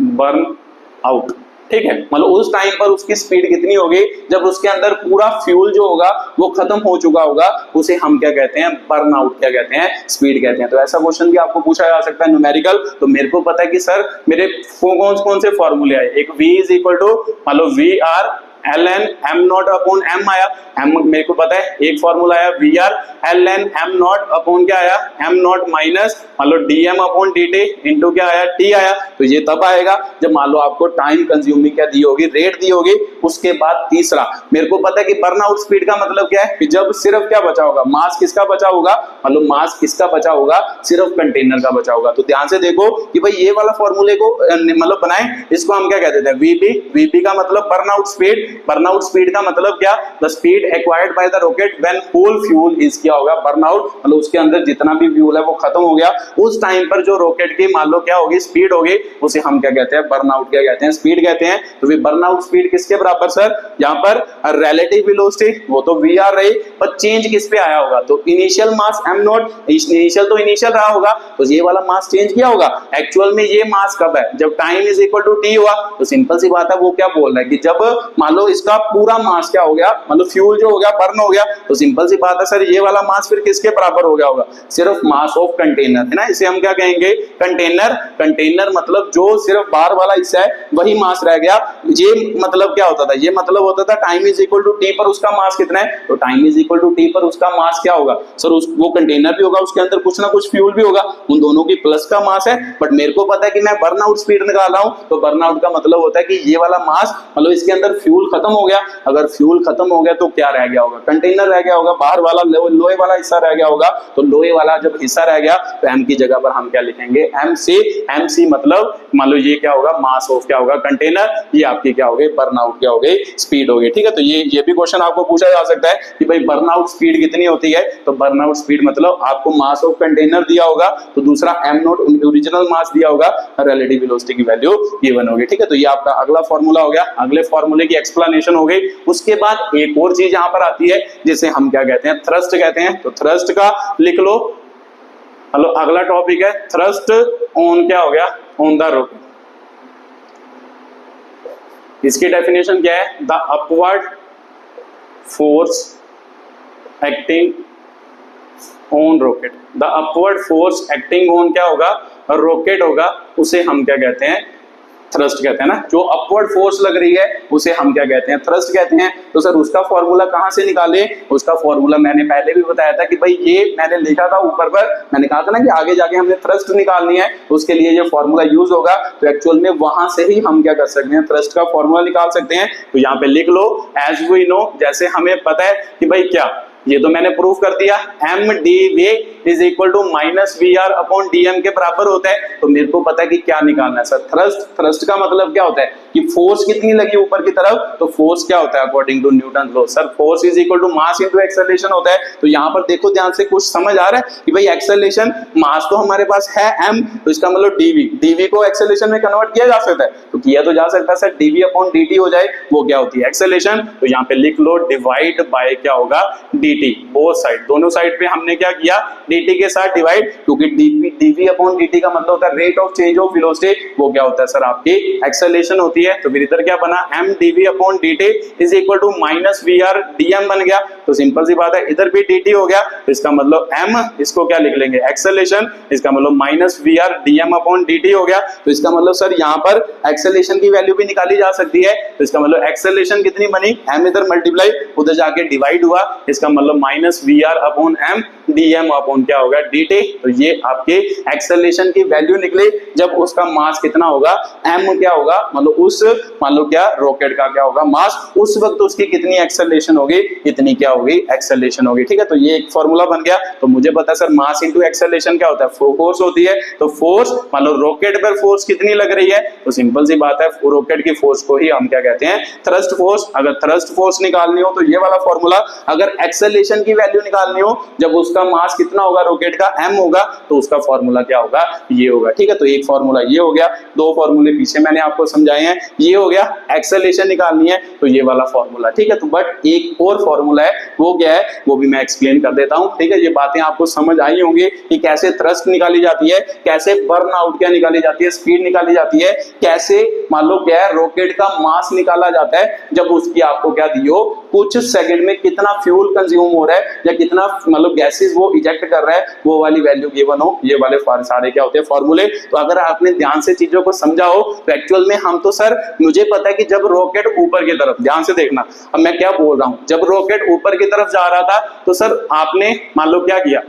[SPEAKER 1] burn out. ठीक है, मतलब उस टाइम पर उसकी स्पीड कितनी होगी, जब उसके अंदर पूरा फ्यूल जो होगा वो खत्म हो चुका होगा, उसे हम क्या कहते हैं, बर्न आउट क्या कहते हैं, स्पीड कहते हैं। तो ऐसा क्वेश्चन भी आपको पूछा जा सकता है न्यूमेरिकल। तो मेरे को पता है कि सर मेरे कौन कौन से फॉर्मूले आए, एक v इज इक्वल टू मान लो V are ln m naught upon m आया, m मेरे को पता है एक फॉर्मूला आया vr ln m naught upon क्या आया m नॉट माइनस मान लो dm अपॉन dt इंटू क्या आया t आया। तो ये तब आएगा जब मान लो आपको टाइम कंज्यूमिंग क्या दी होगी, रेट दी होगी। उसके बाद तीसरा मेरे को पता है कि बर्न आउट स्पीड का मतलब क्या है कि जब सिर्फ क्या बचा होगा, मास किसका बचा होगा, मतलब मास किसका बचा होगा, सिर्फ कंटेनर का बचा होगा। तो ध्यान से देखो कि भाई ये वाला फॉर्मूले को मतलब बनाए, इसको हम क्या कहते थे वीबी, वीबी का मतलब burn out speed, burn out speed का मतलब क्या, the speed acquired by the rocket when whole fuel is क्या होगा बर्न आउट, मतलब उसके अंदर जितना भी फ्यूल है वो खत्म हो गया, उस टाइम पर जो रॉकेट की मान लो क्या होगी स्पीड होगी, उसे हम क्या कहते हैं बर्न आउट क्या कहते हैं, स्पीड कहते हैं। तो फिर बर्न आउट स्पीड किसके बराबर सर, यहाँ पर रिलेटिव वेलोसिटी वो तो वी आर रही, पर चेंज किस पे आया होगा, तो initial mass m not, initial तो इनिशियल रहा होगा, तो ये वाला मास चेंज किया होगा। एक्चुअल में ये मास कब है, जब time is equal to t हुआ। तो सिंपल सी बात है वो क्या बोल रहा है कि जब मान लो इसका पूरा मास क्या हो गया, मतलब फ्यूल जो हो गया बर्न हो गया, तो सिंपल सी बात है सर ये वाला मास फिर किसके बराबर हो गया होगा, सिर्फ मास ऑफ कंटेनर है ना, इसे हम क्या कहेंगे कंटेनर। कंटेनर मतलब जो सिर्फ बाहर वाला हिस्सा है वही मास रह गया। ये मतलब क्या होता था, ये मतलब होता था time is equal to T पर उसका मास कितना है, तो time is equal to T पर उसका मास क्या होगा सर, वो कंटेनर भी होगा, उसके अंदर कुछ ना कुछ फ्यूल भी होगा, उन दोनों की प्लस का मास है। बट मेरे को पता है कि मैं बर्न आउट स्पीड निकाल रहा हूं, तो बर्न आउट का मतलब होता है कि ये वाला मास मतलब इसके अंदर फ्यूल खत्म हो गया। अगर फ्यूल खत्म हो गया तो क्या रह गया होगा, कंटेनर रह गया होगा, बाहर वाला लोहे वाला हिस्सा रह गया होगा। तो लोहे वाला जब हिस्सा रह गया तो एम की जगह पर हम क्या लिखेंगे एम सी मतलब मान लो ये क्या होगा मास ऑफ क्या होगा कंटेनर, ये आपकी क्या हो गई बर्न आउट क्या हो गई स्पीड हो गई। ठीक है, तो ये भी क्वेश्चन आपको पूछा जा सकता है कि भाई बर्न आउट स्पीड कितनी होती है, तो बर्न आउट स्पीड मतलब आपको मास ऑफ कंटेनर दिया होगा, तो दूसरा m नॉट ओरिजिनल मास दिया होगा, रिलेटिव वेलोसिटी की वैल्यू गिवन होगी। ठीक है, तो ये आपका अगला फॉर्मूला हो गया, अगले फॉर्मूले की एक्सप्लेनेशन हो गई। उसके बाद एक और चीज यहां पर आती है जिसे हम क्या कहते हैं थ्रस्ट कहते हैं। तो थ्रस्ट का लिख लो, हेलो अगला टॉपिक है थ्रस्ट ऑन क्या हो गया ऑन द रॉकेट। इसकी डेफिनेशन क्या है, the upward force acting on rocket, the upward force acting on क्या होगा रॉकेट होगा, उसे हम क्या कहते हैं थ्रस्ट कहते हैं ना। जो अपवर्ड फोर्स लग रही है उसे हम क्या कहते हैं थ्रस्ट कहते हैं। तो सर उसका फॉर्मूला कहां से निकाले, उसका फॉर्मूला मैंने पहले भी बताया था कि भाई ये मैंने लिखा था ऊपर पर, मैंने कहा था ना कि आगे जाके हमने थ्रस्ट निकालनी है तो उसके लिए ये फॉर्मूला यूज होगा। तो एक्चुअल में वहां से ही हम क्या कर सकते हैं थ्रस्ट का फॉर्मूला निकाल सकते हैं। तो यहाँ पे लिख लो एज वी नो, जैसे हमें पता है कि भाई क्या, ये तो मैंने प्रूफ कर दिया m d v is equal to minus we r upon d m के बराबर होता है। तो मेरे को पता है कि क्या निकालना है सर थ्रस्ट। थ्रस्ट का मतलब क्या होता है कि फोर्स कितनी लगी ऊपर की तरफ, तो फोर्स क्या होता है according to Newton law sir force is equal to mass into acceleration होता है। तो यहाँ पर देखो ध्यान से, कुछ समझ आ रहा है कि भाई एक्सेलरेशन मास तो हमारे पास है m, तो इसका मतलब dv को एक्सेलरेशन में कन्वर्ट किया जा सकता है, तो किया तो जा सकता है सर dv अपॉन dt हो जाए, वो क्या होती है एक्सेलरेशन। तो यहाँ पे लिख लो डिवाइड बाय क्या होगा dt, बोथ साइड दोनों साइड पे हमने क्या किया dt के साथ डिवाइड, क्योंकि dv अपॉन dt का मतलब होता है rate of change of velocity, वो क्या होता है सर आपकी एक्सेलरेशन होती है। तो फिर इधर क्या बना m dv upon dt is equal to minus we r dm बन गया। तो सिंपल सी बात है इधर भी dt हो गया, तो इसका मतलब m, इसको क्या लिख लेंगे एक्सेलरेशन, इसका मतलब minus we r dm upon dt हो गया। तो इसका मतलब सर यहाँ पर एक्सेलरेशन की वैल्यू भी निकाली जा सकती है। तो इसका मतलब एक्सेलरेशन कितनी बनी, m इधर मल्टीप्लाई उधर जाके डिवाइड हुआ, इसका मतलब minus we r upon m dm upon क्या होगा dt। तो ये आपके एक्सेलरेशन की वैल्यू निकली जब उसका मास कितना होगा m क्या होगा, मतलब उस मान लो क्या रॉकेट का क्या होगा मास, उस वक्त उसकी कितनी एक्सेलरेशन होगी, इतनी क्या होगी एक्सेलरेशन होगी। ठीक है, तो ये एक फॉर्मूला बन गया। तो मुझे पता है सर मास इंटू एक्सेलरेशन क्या होता है फोर्स होती है। तो फोर्स मान लो रॉकेट पर फोर्स कितनी लग रही है, तो सिंपल सी बात है रॉकेट की फोर्स को ही हम क्या कहते हैं थ्रस्ट फोर्स। अगर थ्रस्ट फोर्स निकालनी हो तो ये वाला फॉर्मूला, अगर एक्सेलरेशन की वैल्यू निकालनी हो जब उसका मास कितना होगा रॉकेट का m होगा, तो उसका फॉर्मूला क्या होगा ये होगा। ठीक है, तो एक फॉर्मूला ये हो गया, दो फॉर्मूले पीछे मैंने आपको समझाए हैं, ये हो गया एक्सेलरेशन निकालनी है तो ये वाला फॉर्मूला। ठीक है, तो बट एक और फॉर्मूला है, वो क्या है वो भी मैं एक्सप्लेन कर देता हूं। ठीक है, ये बातें आपको समझ आई होंगी कि कैसे थ्रस्ट निकाली जाती है, कैसे बर्न आउट क्या निकाली जाती है, स्पीड निकाली जाती है, कैसे मान लो क्या है रॉकेट का मास निकाला जाता है जब उसकी आपको क्या दी हो कुछ सेकंड में कितना फ्यूल कंज्यूम कंज्यूम हो रहा है या कितना मतलब गैसेस वो इजेक्ट कर रहा है, वो वाली वैल्यू गिवन हो। ये वाले सारे क्या होते हैं फॉर्मूले। तो अगर आपने ध्यान से चीजों को समझा हो तो एक्चुअल में हम तो सर मुझे पता है कि जब रॉकेट ऊपर की तरफ, ध्यान से देखना अब मैं क्या बोल रहा हूं, जब रॉकेट ऊपर की तरफ जा रहा था तो सर आपने मान लो क्या किया,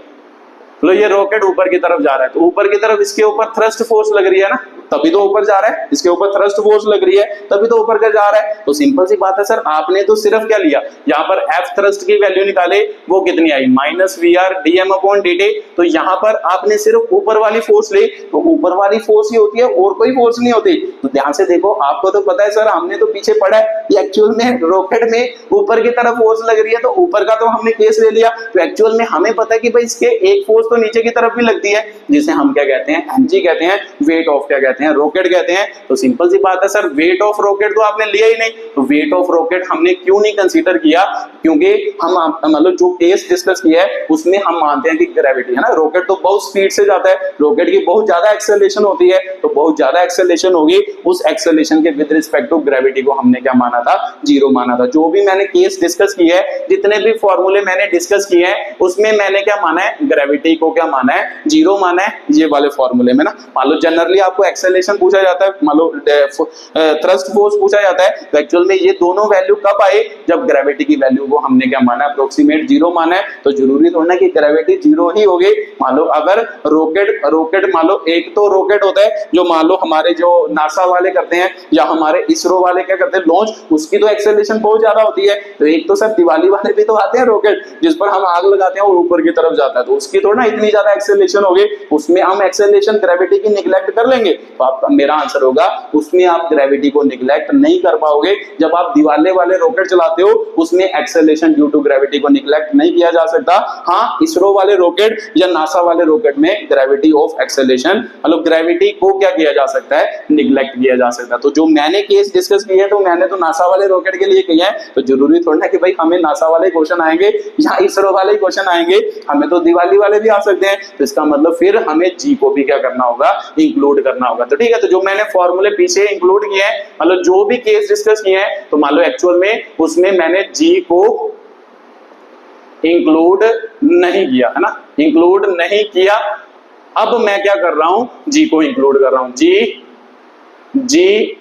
[SPEAKER 1] लो ये रॉकेट ऊपर की तरफ जा रहा है तो ऊपर की तरफ इसके ऊपर थ्रस्ट फोर्स लग रही है ना, तभी तो ऊपर जा रहा है, इसके ऊपर थ्रस्ट फोर्स लग रही है तभी तो ऊपर का जा रहा है। तो सिंपल सी बात है सर, आपने तो सिर्फ क्या लिया, यहाँ पर एफ थ्रस्ट की वैल्यू निकाले, वो कितनी आई minus we R D M upon D T. तो यहाँ पर आपने सिर्फ ऊपर वाली फोर्स ली, तो ऊपर वाली फोर्स ही होती है और कोई फोर्स नहीं होती। तो ध्यान से देखो, आपको तो पता है सर, हमने तो पीछे पढ़ा है कि एक्चुअल में रॉकेट में ऊपर की तरफ फोर्स लग रही है, तो ऊपर का तो हमने केस ले लिया। तो एक्चुअल में हमें पता है कि भाई इसके एक फोर्स तो नीचे की तरफ भी लगती है, जिसे हम क्या कहते हैं, एमजी कहते हैं, वेट ऑफ क्या कहते हैं, रॉकेट कहते हैं। तो सिंपल सी बात है सर, वेट ऑफ रॉकेट तो आपने लिया ही नहीं, तो वेट ऑफ रॉकेट हमने क्यों नहीं कंसीडर किया, क्योंकि हम मतलब जो केस डिस्कस किया है उसमें हम मानते हैं कि ग्रेविटी है ना, रॉकेट तो बहुत स्पीड से जाता है, रॉकेट की बहुत ज्यादा एक्सेलरेशन होती है, तो बहुत ज्यादा एक्सेलरेशन होगी, उस एक्सेलरेशन के विद रिस्पेक्ट टू ग्रेविटी को हमने क्या माना था, जीरो माना था। जो भी मैंने केस डिस्कस किया है, जितने भी फॉर्मूले मैंने डिस्कस किए हैं, उसमें मैंने क्या माना है, ग्रेविटी को क्या माना है, जीरो माना है, ये वाले फॉर्मूले में ना। मान लो जनरली आपको एक्सेलरेशन पूछा जाता है, मान लो थ्रस्ट फोर्स पूछा जाता है, तो एक्चुअल में ये दोनों वैल्यू कब आए, जब ग्रेविटी की वैल्यू को हमने क्या माना, अप्रोक्सीमेट जीरो माना है। तो जरूरी थोड़ा ना कि ग्रेविटी जीरो ही होगी। मान लो अगर रॉकेट मान लो एक तो रॉकेट होता है जो मान लो हमारे जो नासा वाले करते हैं या हमारे इसरो वाले क्या करते हैं लॉन्च, उसकी तो एक्सेलरेशन बहुत ज्यादा होती है। तो एक तो सर दिवाली वाले भी तो आते हैं रॉकेट जिस पर हम आग लगाते हैं और ऊपर की तरफ जाता है, तो उसकी थोड़ा ना इतनी ज्यादा एक्सेलरेशन होगी, उसमें हम एक्सेलरेशन ग्रेविटी की निगलेक्ट कर लेंगे। तो आपका मेरा आंसर होगा उसमें आप ग्रेविटी को निगलेक्ट नहीं कर पाओगे। जब आप दिवाले वाले रॉकेट चलाते हो उसमें एक्सेलरेशन ड्यू टू ग्रेविटी को निगलेक्ट नहीं किया जा सकता। हाँ, इसरो वाले रॉकेट या नासा वाले रॉकेट में ग्रेविटी ऑफ एक्सेलरेशन मतलब ग्रेविटी को क्या किया जा सकता है, निगलेक्ट किया जा सकता है। तो जो मैंने केस डिस्कस किए हैं तो मैंने तो नासा वाले रॉकेट के लिए किया है, तो जरूरी थोड़ा ना कि भाई हमें नासा वाले क्वेश्चन आएंगे या इसरो वाले क्वेश्चन आएंगे, हमें तो दिवाली वाले भी आ सकते हैं। तो इसका मतलब फिर हमें जी को भी क्या करना होगा, इंक्लूड करना होगा। तो ठीक है, तो जो मैंने फॉर्मूले पीछे इंक्लूड किए हैं, मतलब जो भी केस डिस्कस किए हैं, तो मान लो एक्चुअल में उसमें मैंने जी को इंक्लूड नहीं किया है ना, इंक्लूड नहीं किया। अब मैं क्या कर रहा हूं, जी को इंक्लूड कर रहा हूं। जी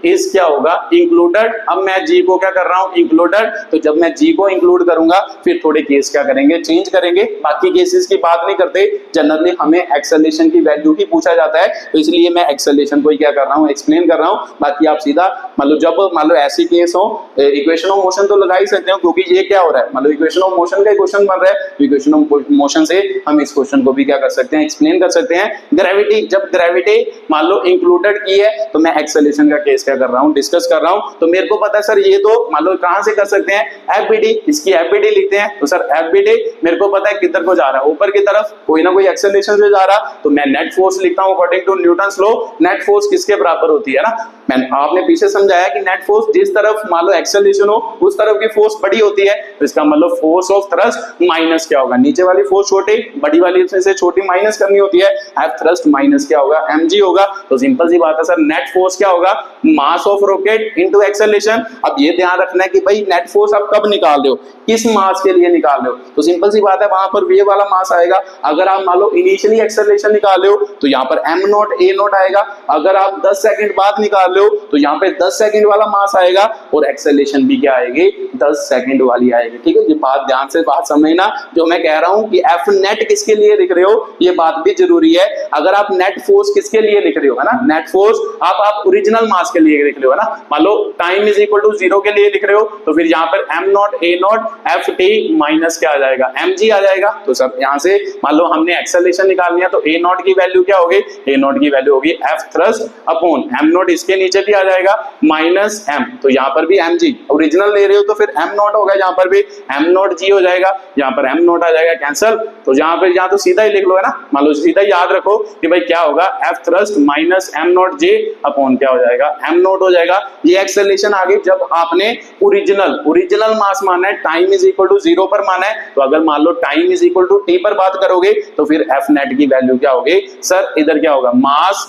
[SPEAKER 1] इज क्या होगा, इंक्लूडेड। अब मैं जी को क्या कर रहा हूं, इंक्लूडेड। तो जब मैं जी को इंक्लूड करूंगा फिर थोड़े केस क्या करेंगे, चेंज करेंगे। बाकी केसेस की बात नहीं करते, जनरली हमें एक्सेलरेशन की वैल्यू ही पूछा जाता है, तो इसलिए मैं एक्सेलरेशन को ही क्या कर रहा हूं, एक्सप्लेन कर रहा हूं। बाकी आप सीधा मतलब जब मान लो ऐसे केस हो, इक्वेशन ऑफ मोशन तो लगा ही सकते हो, क्योंकि ये क्या हो रहा है, मतलब इक्वेशन ऑफ मोशन का क्वेश्चन बन रहा है। इक्वेशन ऑफ मोशन से हम इस क्वेश्चन को भी क्या कर सकते हैं, एक्सप्लेन कर सकते हैं। ग्रेविटी, जब ग्रेविटी मान लो इंक्लूडेड की है तो मैं एक्सेलरेशन का केस क्या कर रहा हूं, डिस्कस कर रहा हूं। तो मेरे को पता है सर ये तो मान लो कहां से कर सकते हैं, एफबीडी, इसकी एफबीडी लिखते हैं। तो सर एफबीडी मेरे को पता है किधर को जा रहा है, ऊपर की तरफ, कोई ना कोई एक्सेलरेशन से जा रहा, तो मैं नेट फोर्स लिखता हूं according to Newton's law. Net force किसके बराबर होती है ना, मैंने आपने पीछे समझाया कि नेट फोर्स जिस तरफ मान लो एक्सेलरेशन हो उस तरफ की फोर्स बड़ी होती है, तो इसका मतलब फोर्स ऑफ थ्रस्ट माइनस क्या होगा, नीचे वाली फोर्स छोटी, बड़ी वाली से छोटी माइनस करनी होती है, एफ थ्रस्ट माइनस क्या होगा, mg होगा। तो सिंपल सी बात है सर, नेट फोर्स क्या होगा, mass of rocket into acceleration. अब ये ध्यान रखना है कि भाई नेट फोर्स आप कब निकाल रहे हो, किस मास के लिए निकाल रहे हो। तो सिंपल सी बात है, वहां पर वे वाला मास आएगा। अगर आप मान लो इनिशियली एक्सेलरेशन निकाल रहे हो तो यहाँ पर m नॉट a नॉट आएगा। अगर आप 10 सेकंड बाद निकाल रहे हो तो यहाँ पे 10 सेकंड वाला मास आएगा, और एक्सेलरेशन भी क्या आएगी, 10 सेकंड वाली आएगी। ठीक है, ये बात ध्यान से बात समझना। जो मैं कह रहा हूँ कि एफ नेट किसके लिए लिख रहे हो, ये बात भी जरूरी है। अगर आप नेट फोर्स किसके लिए लिख रहे हो, है ना, नेट फोर्स आप ओरिजिनल मास के लिए लिख रहे हो, है ना। मान लो टाइम इज इक्वल टू 0 के लिए लिख रहे हो, तो फिर यहाँ पर m not a not F T minus क्या आ जाएगा, mg आ जाएगा। तो सब यहाँ से मान लो हमने एक्सेलरेशन निकालनी है, तो a नॉट की वैल्यू क्या होगी, a नॉट की वैल्यू होगी F thrust upon m not, इसके नीचे भी आ जाएगा माइनस m, तो यहाँ पर भी mg। ओरिजिनल ले रहे हो तो फिर m नॉट होगा, यहाँ पर भी m नॉट g हो जाएगा, यहाँ पर m नॉट आ जाएगा कैंसल। तो यहाँ पर यहाँ तो सीधा ही लिख लो, है ना, मान लो सीधा याद रखो कि भाई क्या होगा, F thrust minus m naught j upon क्या हो जाएगा, m नॉट हो जाएगा। ये एक्सेलरेशन आ गई जब आपने ओरिजिनल मास माना है, टाइम इज इक्वल टू 0 पर माना है। तो अगर मान लो time is equal to t पर बात करोगे तो फिर f नेट की वैल्यू क्या होगी सर, इधर क्या होगा, mass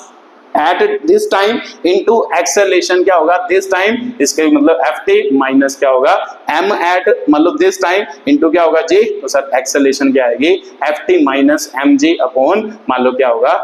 [SPEAKER 1] at this time into acceleration क्या होगा दिस टाइम, इसके मतलब ft माइनस क्या होगा m एट मतलब दिस टाइम इनटू क्या होगा j, तो सर एक्सेलरेशन क्या आएगी ft माइनस mj अपॉन मान लो क्या होगा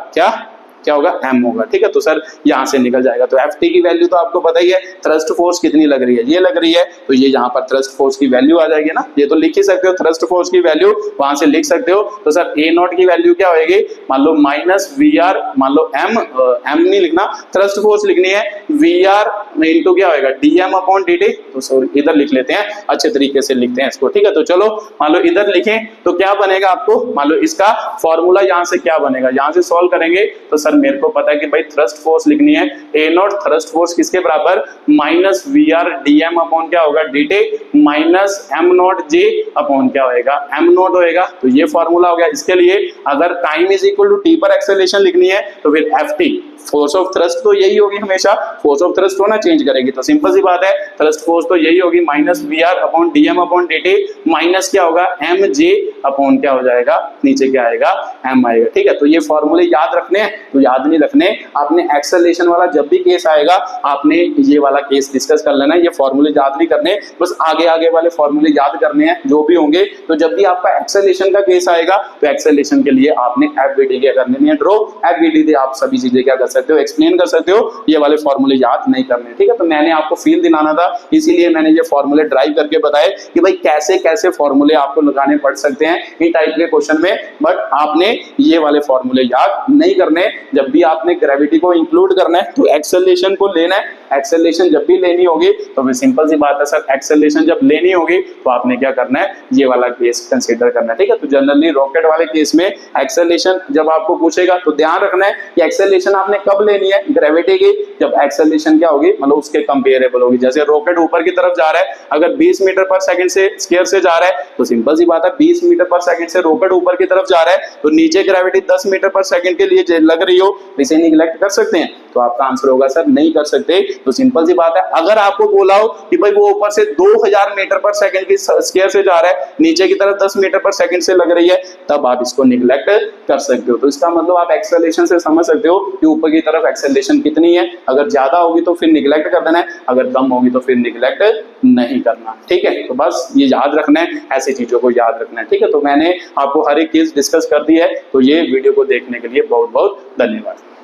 [SPEAKER 1] क्या होगा m होगा। ठीक है, तो सर यहां से निकल जाएगा। तो ft की वैल्यू तो आपको पता ही है, थ्रस्ट फोर्स कितनी लग रही है, ये लग रही है, तो ये यहाँ पर थ्रस्ट फोर्स की वैल्यू आ जाएगी ना, ये तो लिख ही सकते हो थ्रस्ट फोर्स की वैल्यू वहां से लिख सकते हो। तो सर a नॉट की वैल्यू क्या होगी मान लो माइनस वी आर मान लो m नहीं लिखना, थ्रस्ट फोर्स लिखनी है vr इनटू क्या होगा dm अपॉन dt। तो सॉरी इधर लिख लेते हैं, अच्छे तरीके से लिखते हैं इसको। ठीक है, तो चलो मान लो इधर लिखें तो क्या बनेगा आपको, मान लो इसका फॉर्मूला यहाँ से क्या बनेगा, यहाँ से सॉल्व करेंगे तो सर मेरे को पता है कि भाई थ्रस्ट फोर्स लिखनी है a नॉट थ्रस्ट फोर्स किसके बराबर minus we r dm upon क्या होगा dt minus m naught j upon क्या होएगा m नॉट होएगा। तो ये फॉर्मूला हो गया। इसके लिए अगर time is equal to t पर एक्सेलरेशन लिखनी है तो फिर ft फोर्स ऑफ थ्रस्ट तो यही होगी हमेशा, फोर्स ऑफ थ्रस्ट हो ना चेंज करेगी, तो सिंपल सी बात है थ्रस्ट फोर्स तो यही होगी minus we r upon dm upon dt minus क्या होगा mj अपॉन क्या हो जाएगा नीचे क्या आएगा m आएगा। ठीक है, तो ये फॉर्मूले याद रखने हैं, तो याद नहीं रखने, आपने एक्सेलरेशन वाला जब भी केस आएगा आपने ये वाला केस डिस्कस कर लेना है, ये फॉर्मूले याद नहीं करने, बस आगे आगे वाले फॉर्मूले याद करने हैं जो भी होंगे। तो जब भी आपका एक्सेलरेशन का केस आएगा तो एक्सेलरेशन के लिए आपने FVD क्या करने नहीं है ड्रॉ, FVD आप सभी चीजें क्या कर सकते हो एक्सप्लेन कर सकते हो, ये वाले फॉर्मूले याद नहीं करने। ठीक है, तो मैंने आपको फील दिलाना था इसीलिए मैंने ये फॉर्मूले ड्राइव करके बताए कि भाई कैसे कैसे फॉर्मूले आपको लगाने पड़ सकते हैं इन टाइप के क्वेश्चन में, बट आपने ये वाले फॉर्मूले याद नहीं करने। जब भी आपने ग्रेविटी को इंक्लूड करना है तो एक्सेलरेशन को लेना है, एक्सेलरेशन जब भी लेनी होगी तो फिर सिंपल सी बात है सर एक्सेलरेशन जब लेनी होगी तो आपने क्या करना है ये वाला केस कंसीडर करना है। ठीक है, तो जनरली रॉकेट वाले केस में एक्सेलरेशन जब आपको पूछेगा तो ध्यान रखना है कि एक्सेलरेशन आपने कब लेनी है ग्रेविटी की, जब एक्सेलरेशन क्या होगी मतलब उसके कंपेरेबल होगी। जैसे रॉकेट ऊपर की तरफ जा रहा है, अगर 20 मीटर पर सेकंड से स्क्वायर से जा रहा है तो सिंपल सी बात है 20 मीटर पर सेकंड से रॉकेट ऊपर की तरफ जा रहा है तो नीचे ग्रेविटी 10 मीटर पर सेकंड के लिए लग रही हो, इसे निगलेक्ट कर सकते हैं? तो आपका आंसर होगा सर नहीं कर सकते। तो सिंपल सी बात है, अगर आपको बोला हो कि भाई वो ऊपर से 2000 मीटर पर सेकंड की स्क्वायर से जा रहा है, नीचे की तरफ 10 मीटर पर सेकंड से लग रही है, तब आप इसको निगलेक्ट कर सकते हो। तो इसका मतलब आप एक्सेलरेशन से समझ सकते हो कि ऊपर की तरफ एक्सेलरेशन कितनी है, अगर ज्यादा होगी तो फिर निगलेक्ट कर देना है, अगर कम होगी तो फिर निगलेक्ट नहीं करना। ठीक है, तो बस ये याद रखना है, ऐसी चीजों को याद रखना है। ठीक है, तो मैंने आपको हर एक चीज डिस्कस कर दी है, तो ये वीडियो को देखने के लिए बहुत बहुत धन्यवाद।